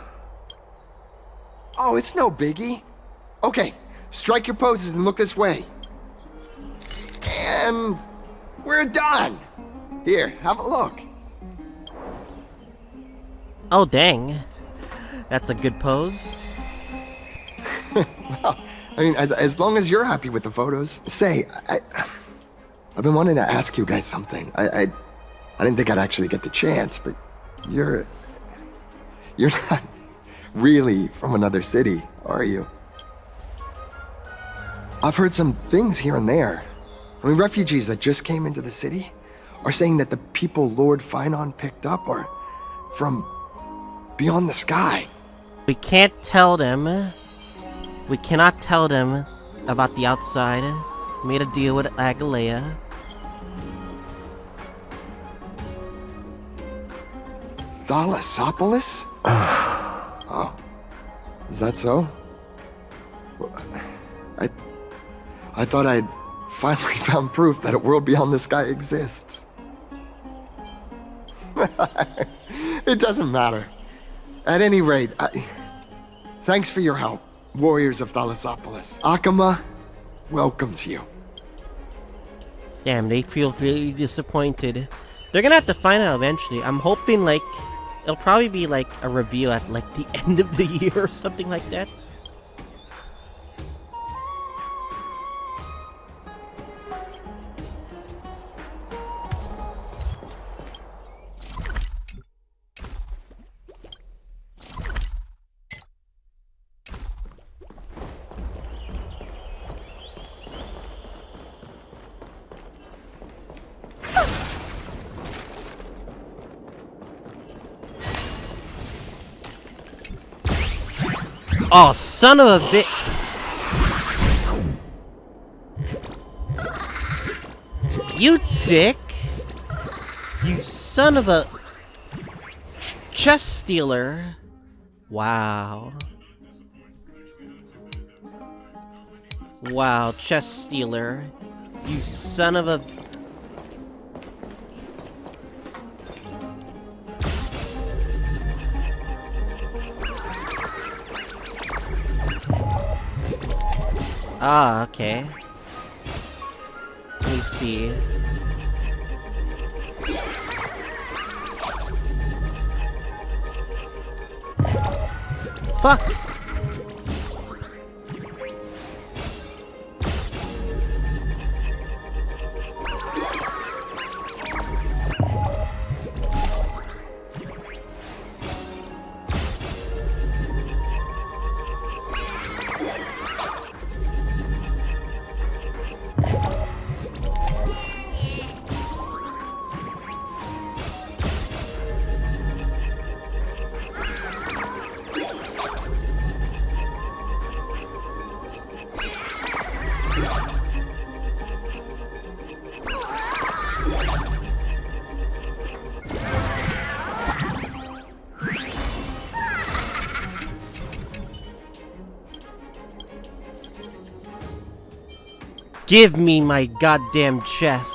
Oh, it's no biggie. Okay, strike your poses and look this way. And we're done. Here, have a look. Oh dang, that's a good pose. Well, I mean, as long as you're happy with the photos. Say, I've been wanting to ask you guys something. I didn't think I'd actually get the chance, but you're not really from another city, are you? I've heard some things here and there. I mean, refugees that just came into the city are saying that the people Lord Finon picked up are from beyond the sky. We can't tell them. We cannot tell them about the outside. We made a deal with Agalea. Thalassopolis? Oh. Is that so? I thought I'd finally found proof that a world beyond the sky exists. It doesn't matter. At any rate, thanks for your help, warriors of Thalassopolis. Akama welcomes you. Damn, they feel really disappointed. They're gonna have to find out eventually. I'm hoping, like, it'll probably be like a reveal at like the end of the year or something like that. Oh, son of a bitch! You dick! You son of a chest stealer! Wow. Wow, chest stealer. You son of a... Ah, okay. Let me see. Fuck! Give me my goddamn chest.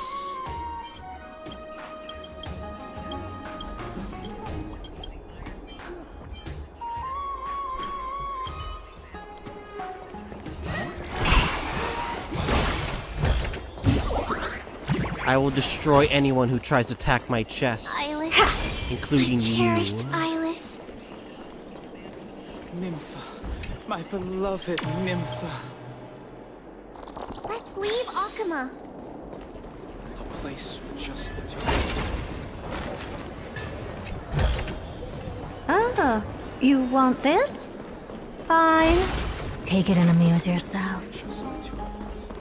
I will destroy anyone who tries to attack my chest, including my you. cherished Eyeless. Nympha, my beloved Nympha. Let's leave Akama. A place for just the two. Ah, you want this? Fine. Take it and amuse yourself. Just the two of us.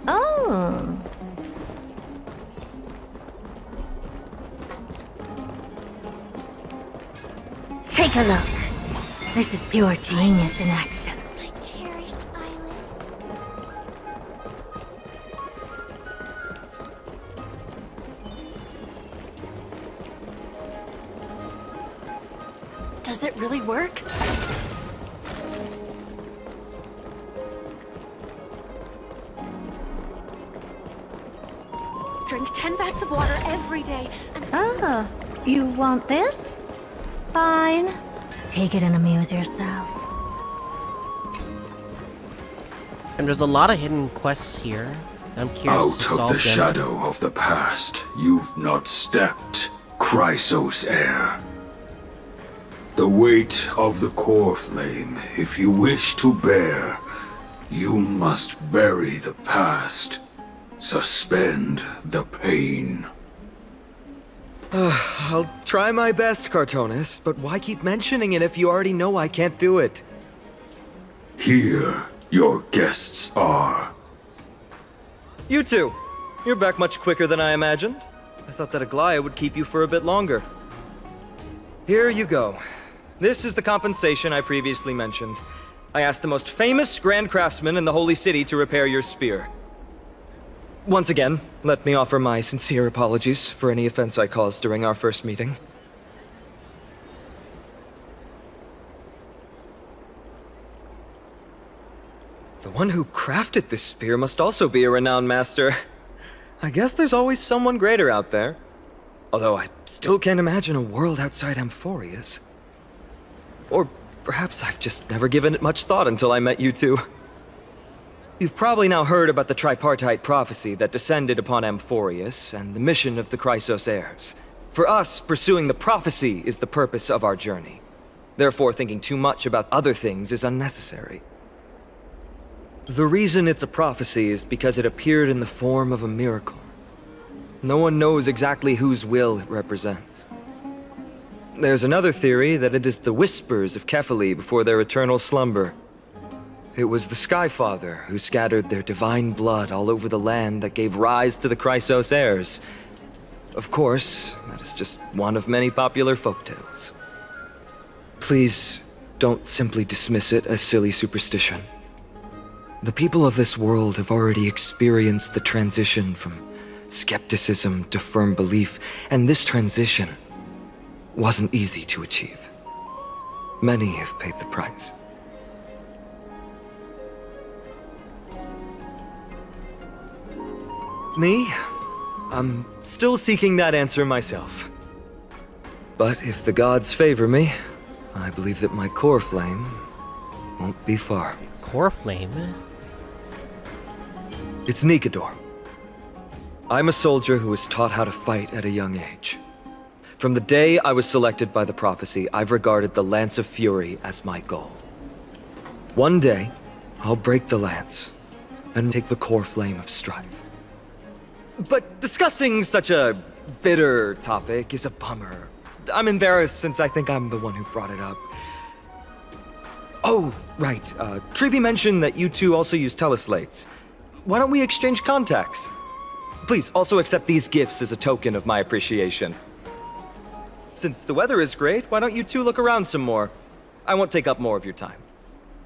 Oh. Take a look. This is pure genius in action. My cherished Eyeless. Does it really work? Drink 10 vats of water every day and... Ah, you want this? Fine. Take it and amuse yourself. And there's a lot of hidden quests here. I'm curious to Out solve of the them. shadow of the past, you've not stepped, Chrysos heir. The weight of the core flame, if you wish to bear, you must bury the past. Suspend the pain. I'll try my best, Cartonis, but why keep mentioning it if you already know I can't do it? Here, your guests are. You two. You're back much quicker than I imagined. I thought that Aglaya would keep you for a bit longer. Here you go. This is the compensation I previously mentioned. I asked the most famous Grand Craftsman in the Holy City to repair your spear. Once again, let me offer my sincere apologies for any offense I caused during our first meeting. The one who crafted this spear must also be a renowned master. I guess there's always someone greater out there. Although I still can't imagine a world outside Amphoreus. Or perhaps I've just never given it much thought until I met you two. You've probably now heard about the tripartite prophecy that descended upon Amphoreus and the mission of the Chrysos heirs. For us, pursuing the prophecy is the purpose of our journey. Therefore, thinking too much about other things is unnecessary. The reason it's a prophecy is because it appeared in the form of a miracle. No one knows exactly whose will it represents. There's another theory that it is the whispers of Kefali before their eternal slumber. It was the Skyfather who scattered their divine blood all over the land that gave rise to the Chrysos heirs. Of course, that is just one of many popular folktales. Please, don't simply dismiss it as silly superstition. The people of this world have already experienced the transition from skepticism to firm belief, and this transition wasn't easy to achieve. Many have paid the price. Me? I'm still seeking that answer myself. But if the gods favor me, I believe that my core flame won't be far. Core flame? It's Nikador. I'm a soldier who was taught how to fight at a young age. From the day I was selected by the prophecy, I've regarded the Lance of Fury as my goal. One day, I'll break the lance and take the core flame of strife. But discussing such a bitter topic is a bummer. I'm embarrassed since I think I'm the one who brought it up. Oh, right. Treeby mentioned that you two also use teleslates. Why don't we exchange contacts? Please also accept these gifts as a token of my appreciation. Since the weather is great, why don't you two look around some more? I won't take up more of your time.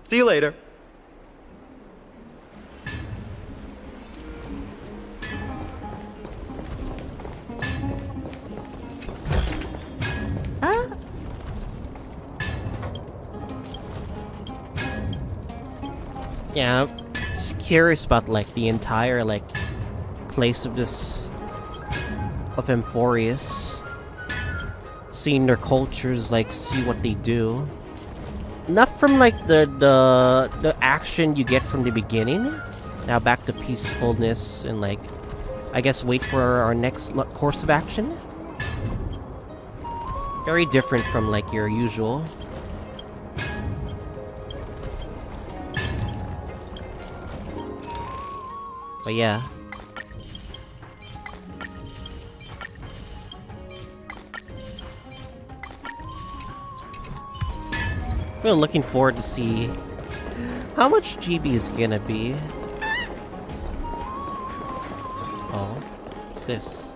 See you later. Yeah, I'm just curious about like the entire like place of this of Amphoreus. Seeing their cultures, like see what they do. Not from like the action you get from the beginning. Now back to peacefulness and like I guess wait for our next course of action. Very different from like your usual. But yeah. Really looking forward to see how much GB is gonna be. Oh, what's this?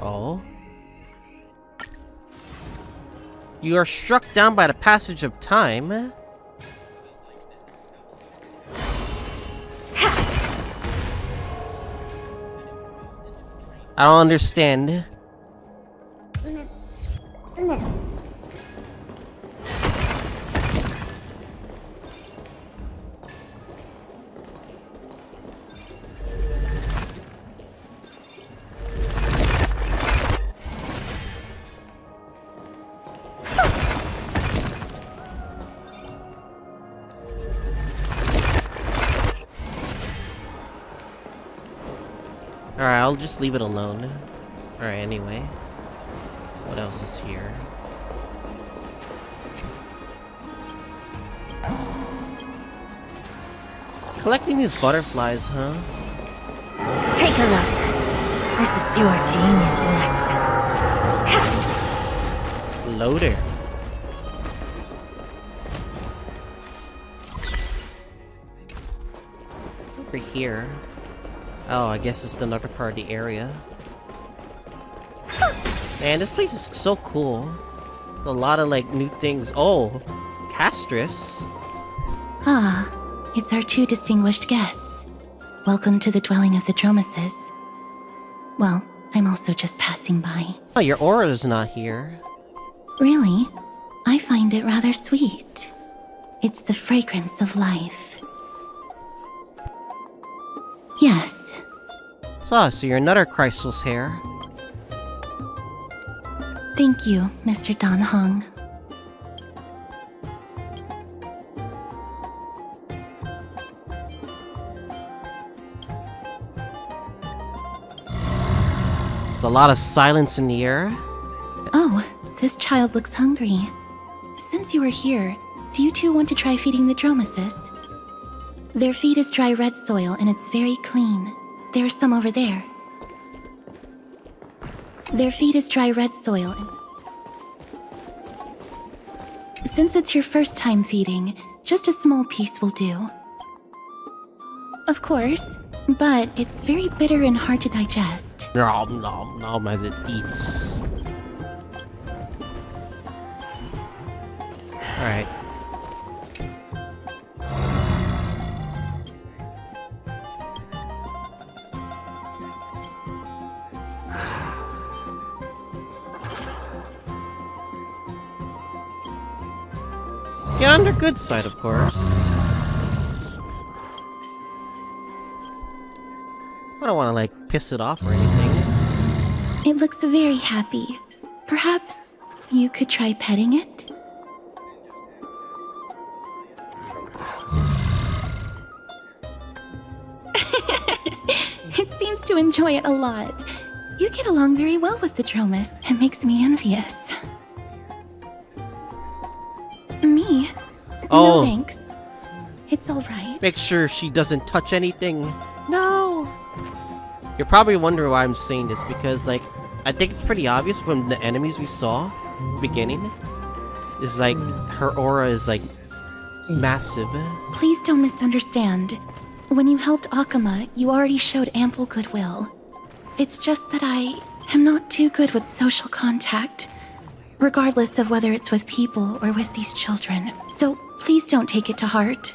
Oh. You are struck down by the passage of time. I don't understand. Alright, I'll just leave it alone. Alright, anyway. What else is here? Collecting these butterflies, huh? Take a look. This is pure genius in action. Loader. It's over here. Oh, I guess it's another part of the area. Man, this place is so cool. A lot of, like, new things. Oh, it's Castris. Ah, it's our two distinguished guests. Welcome to the dwelling of the Dromeses. Well, I'm also just passing by. Oh, your aura's not here. Really? I find it rather sweet. It's the fragrance of life. Yes. So you're another Crystal's hair. Thank you, Mr. Dan Hong. There's a lot of silence in the air. Oh, this child looks hungry. Since you are here, do you two want to try feeding the Dromesis? Their feed is dry red soil and it's very clean. There's some over there. Their feed is dry red soil. Since it's your first time feeding, just a small piece will do. Of course, but it's very bitter and hard to digest. Nom nom nom as it eats. Alright. Get on their good side, of course. I don't want to, like, piss it off or anything. It looks very happy. Perhaps you could try petting it? It seems to enjoy it a lot. You get along very well with the Dromus. It makes me envious. Me? Oh. No thanks. It's alright. Make sure she doesn't touch anything. No! You're probably wondering why I'm saying this, because, like, I think it's pretty obvious from the enemies we saw at the beginning. Is like, her aura is, like, massive. Please don't misunderstand. When you helped Akama, you already showed ample goodwill. It's just that I am not too good with social contact, regardless of whether it's with people or with these children. So please don't take it to heart.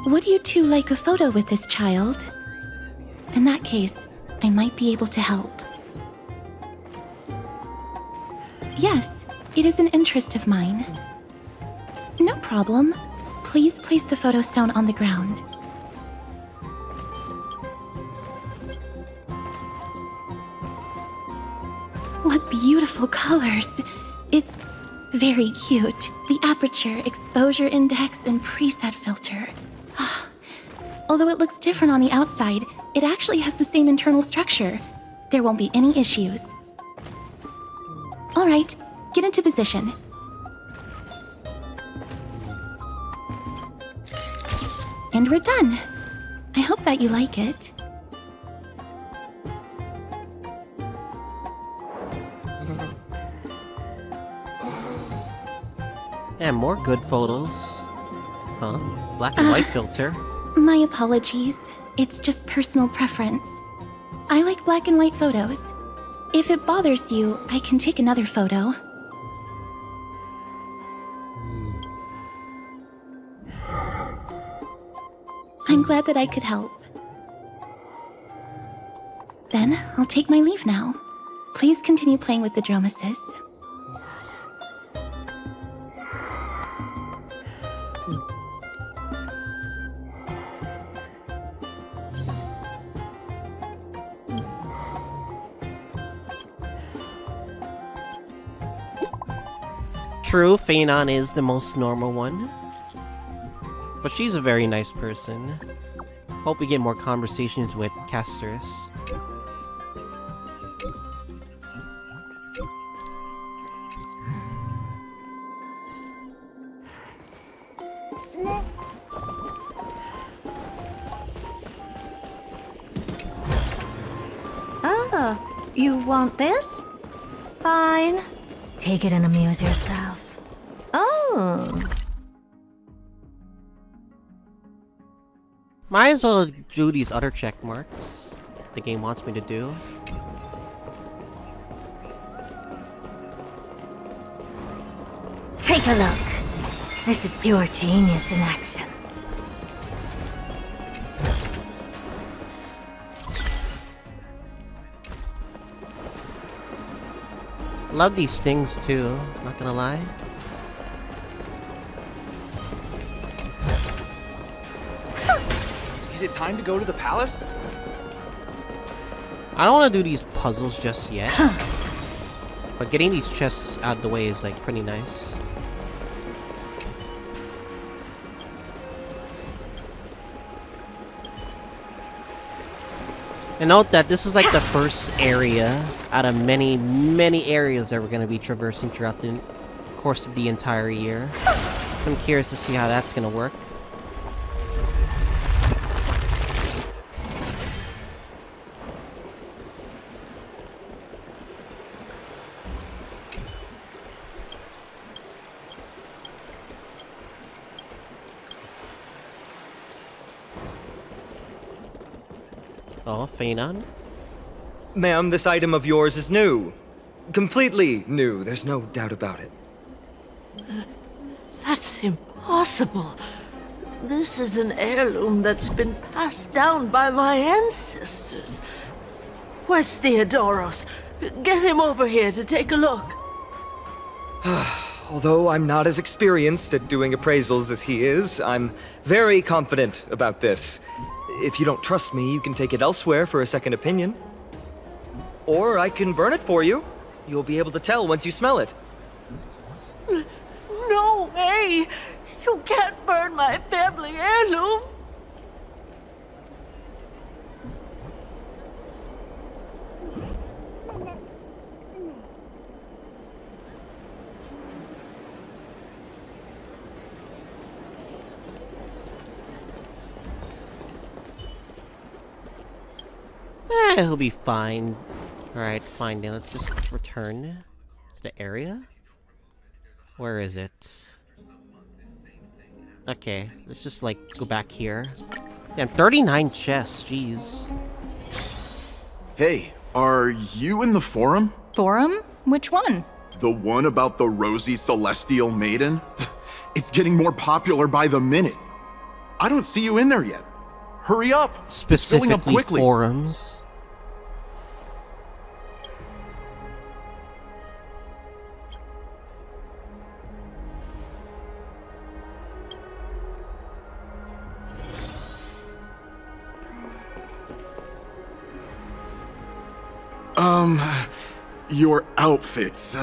Would you two like a photo with this child? In that case, I might be able to help. Yes, it is an interest of mine. No problem. Please place the photo stone on the ground. What beautiful colors! It's very cute. The aperture, exposure index, and preset filter. Although it looks different on the outside, it actually has the same internal structure. There won't be any issues. Alright, get into position. And we're done. I hope that you like it. And more good photos. Huh? Black and white filter. My apologies. It's just personal preference. I like black and white photos. If it bothers you, I can take another photo. I'm glad that I could help. Then, I'll take my leave now. Please continue playing with the Dromesis. True, Feinan is the most normal one. But she's a very nice person. Hope we get more conversations with Castorus. Oh, you want this? Fine. Take it and amuse yourself. Oh. Might as well do these other check marks the game wants me to do. Take a look. This is pure genius in action. Love these things too, not gonna lie. Is it time to go to the palace? I don't want to do these puzzles just yet. But getting these chests out of the way is like pretty nice. And note that this is like the first area out of many, many areas that we're going to be traversing throughout the course of the entire year. So I'm curious to see how that's going to work. Oh, Feinan? Ma'am, this item of yours is new. Completely new, there's no doubt about it. That's impossible. This is an heirloom that's been passed down by my ancestors. Where's Theodoros? Get him over here to take a look. Although I'm not as experienced at doing appraisals as he is, I'm very confident about this. If you don't trust me, you can take it elsewhere for a second opinion. Or I can burn it for you. You'll be able to tell once you smell it. No way! You can't burn my family heirloom! He'll be fine. Alright, fine then. Let's just return to the area. Where is it? Okay, let's just like go back here. Damn, 39 chests, jeez. Hey, are you in the forum? Forum? Which one? The one about the rosy celestial maiden? It's getting more popular by the minute. I don't see you in there yet. Hurry up! It's filling up Specifically quickly. forums. Your outfits,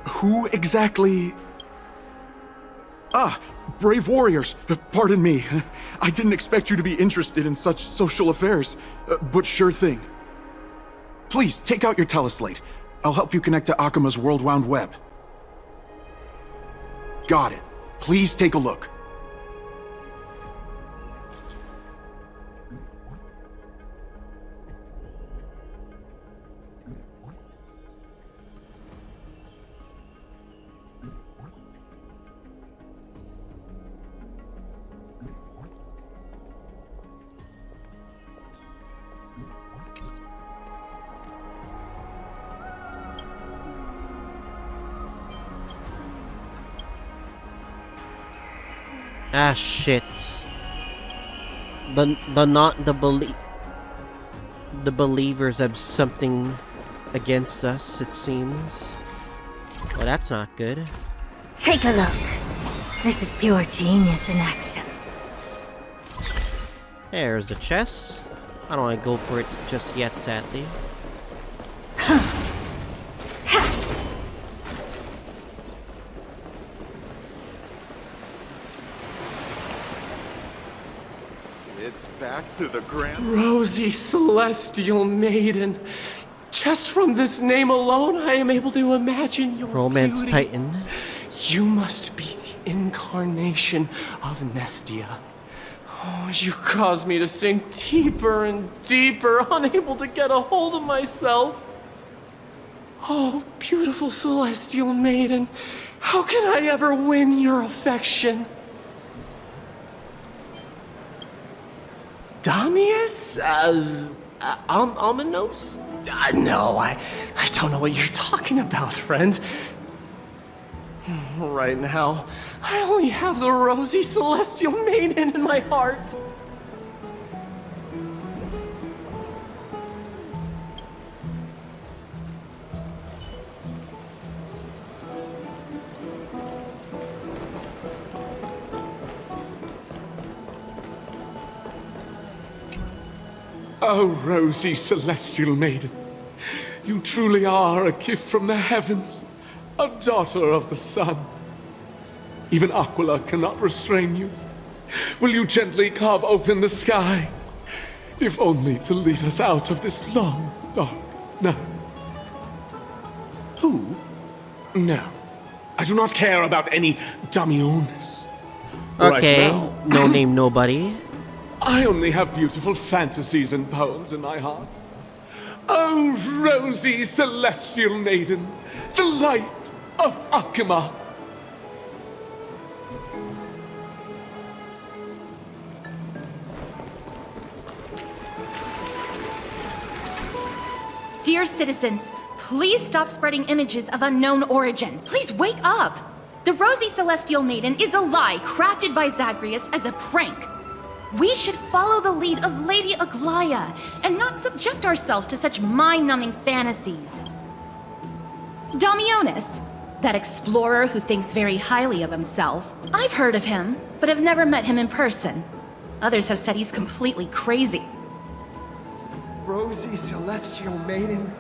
who exactly? Ah, brave warriors, pardon me. I didn't expect you to be interested in such social affairs, but sure thing. Please, take out your teleslate. I'll help you connect to Akima's World Wound Web. Got it. Please take a look. Ah, shit. The believers have something against us, it seems. Well, that's not good. Take a look. This is pure genius in action. There's a chest. I don't want to go for it just yet, sadly. It's back to the grand... Rosy Celestial Maiden. Just from this name alone, I am able to imagine your Romance beauty. Titan. You must be the incarnation of Nestia. Oh, you cause me to sink deeper and deeper, unable to get a hold of myself. Oh, beautiful Celestial Maiden, how can I ever win your affection? Damius? Almanos? No, I don't know what you're talking about, friend. Right now, I only have the rosy Celestial Maiden in my heart. Oh, rosy celestial maiden, you truly are a gift from the heavens, a daughter of the sun. Even Aquila cannot restrain you. Will you gently carve open the sky, if only to lead us out of this long, dark night? Who? No, I do not care about any Damiones. Okay, Right now, no name, nobody. I only have beautiful fantasies and poems in my heart. Oh, rosy celestial maiden, the light of Akima. Dear citizens, please stop spreading images of unknown origins. Please wake up! The Rosy Celestial Maiden is a lie crafted by Zagreus as a prank. We should follow the lead of Lady Aglaya and not subject ourselves to such mind-numbing fantasies. Damiones, that explorer who thinks very highly of himself. I've heard of him, but have never met him in person. Others have said he's completely crazy. Rosy celestial maiden,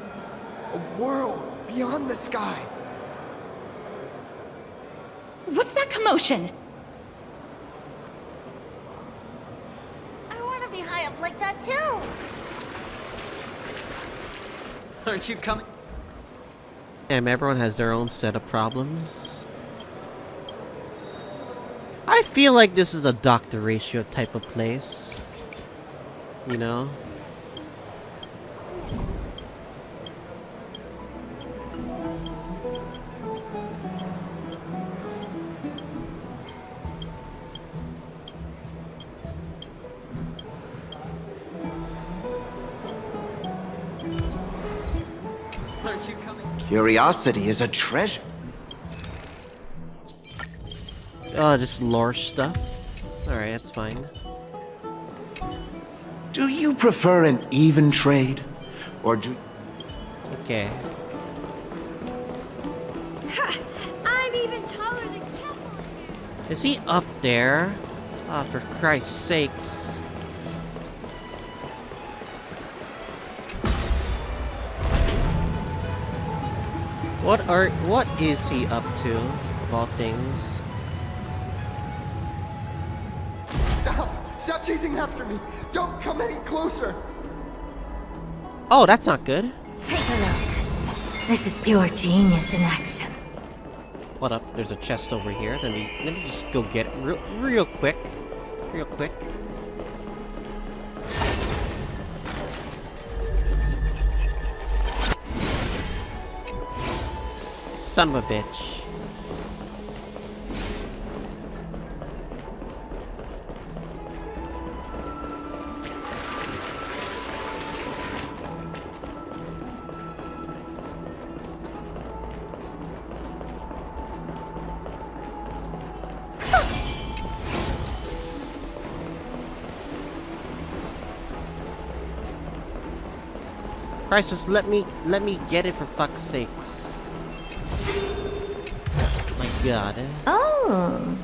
a world beyond the sky. What's that commotion? I want to be high up like that too. Aren't you coming? Damn, everyone has their own set of problems. I feel like this is a Dr. Ratio type of place. You know? Aren't you coming? Curiosity is a treasure. Oh, just lore stuff? Alright, that's fine. Do you prefer an even trade? Or do... Okay. Ha! I'm even taller than Kevin. Is he up there? Ah, for Christ's sakes. What is he up to, of all things? Stop! Stop chasing after me! Don't come any closer! Oh, that's not good. Take a look. This is pure genius in action. What up? There's a chest over here. Let me just go get it real quick. Real quick. Son of a bitch. Crisis, let me get it for fuck's sakes. My god. Oh.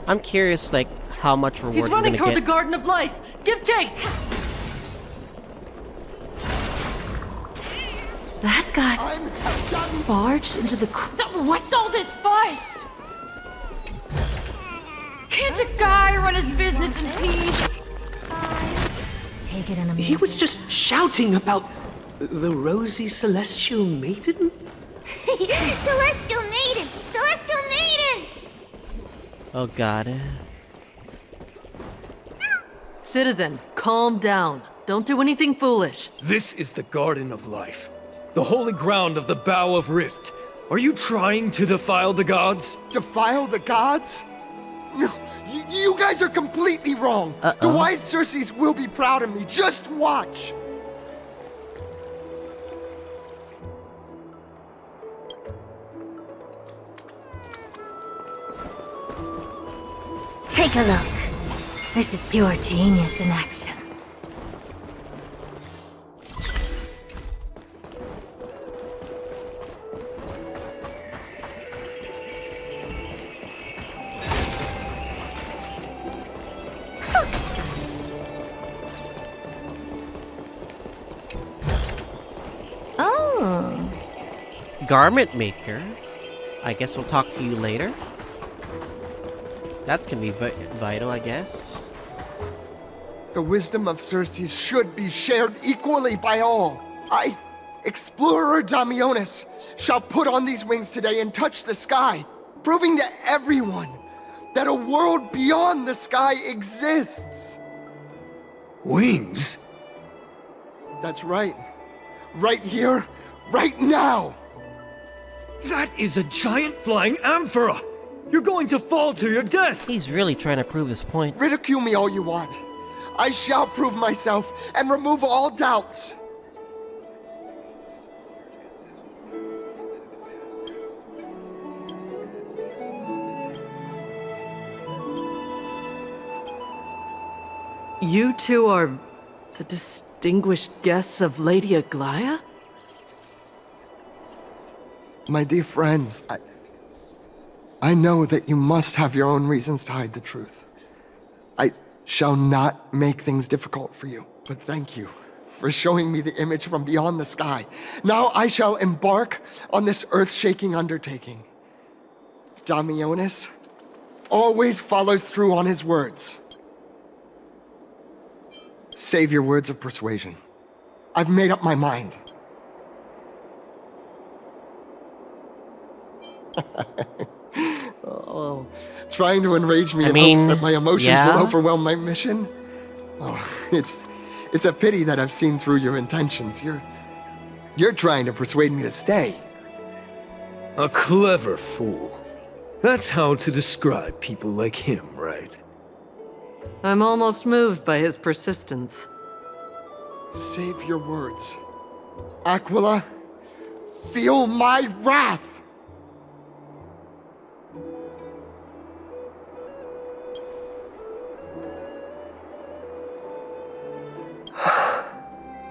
I'm curious, like, how much reward He's we're running gonna toward get. the Garden of Life. Give chase. That got barged into the. What's all this fuss? Can't a guy run his business in peace? Take it in a He was just shouting about the Rosy Celestial Maiden? Celestial maiden! Celestial maiden! Oh god. Citizen, calm down. Don't do anything foolish. This is the Garden of Life, the holy ground of the Bow of Rift. Are you trying to defile the gods? Defile the gods? No, you guys are completely wrong. The wise Circes will be proud of me. Just watch. Take a look. This is pure genius in action. garment maker. I guess we'll talk to you later. That's gonna be vital, I guess. The wisdom of Circe should be shared equally by all. I, Explorer Damionis, shall put on these wings today and touch the sky, proving to everyone that a world beyond the sky exists. Wings? That's right. Right here, right now. That is a giant flying amphora! You're going to fall to your death! He's really trying to prove his point. Ridicule me all you want. I shall prove myself and remove all doubts. You two are the distinguished guests of Lady Aglaia? My dear friends, I know that you must have your own reasons to hide the truth. I shall not make things difficult for you, but thank you for showing me the image from beyond the sky. Now I shall embark on this earth-shaking undertaking. Damionis always follows through on his words. Save your words of persuasion. I've made up my mind. Oh, trying to enrage me in hopes that my emotions will overwhelm my mission? Oh, it's a pity that I've seen through your intentions. You're trying to persuade me to stay. A clever fool. That's how to describe people like him, right? I'm almost moved by his persistence. Save your words. Aquila, feel my wrath!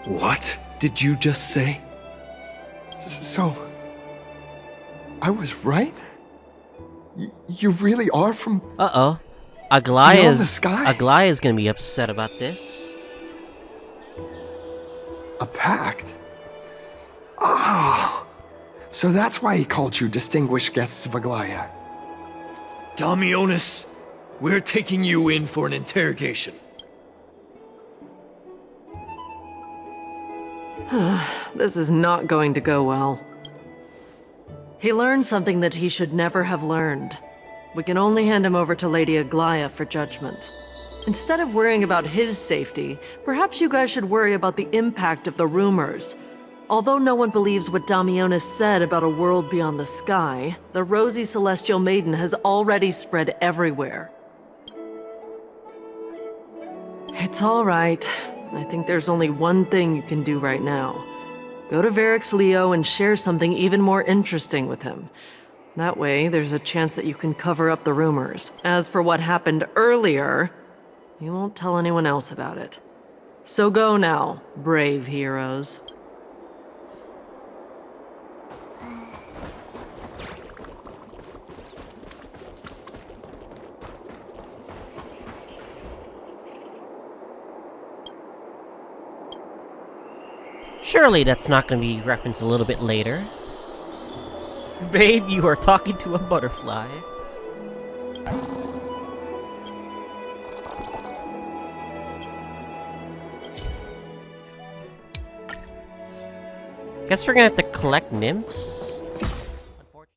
What did you just say? So, I was right? You really are from... Uh-oh. Aglaia's gonna be upset about this. A pact? Oh, so that's why he called you distinguished guests of Aglaia. Damionis, we're taking you in for an interrogation. This is not going to go well. He learned something that he should never have learned. We can only hand him over to Lady Aglaia for judgment. Instead of worrying about his safety, perhaps you guys should worry about the impact of the rumors. Although no one believes what Damionis said about a world beyond the sky, the rosy celestial maiden has already spread everywhere. It's all right. I think there's only one thing you can do right now. Go to Varix Leo and share something even more interesting with him. That way, there's a chance that you can cover up the rumors. As for what happened earlier, you won't tell anyone else about it. So go now, brave heroes. Surely that's not going to be referenced a little bit later. Babe, you are talking to a butterfly. Guess we're gonna have to collect nymphs.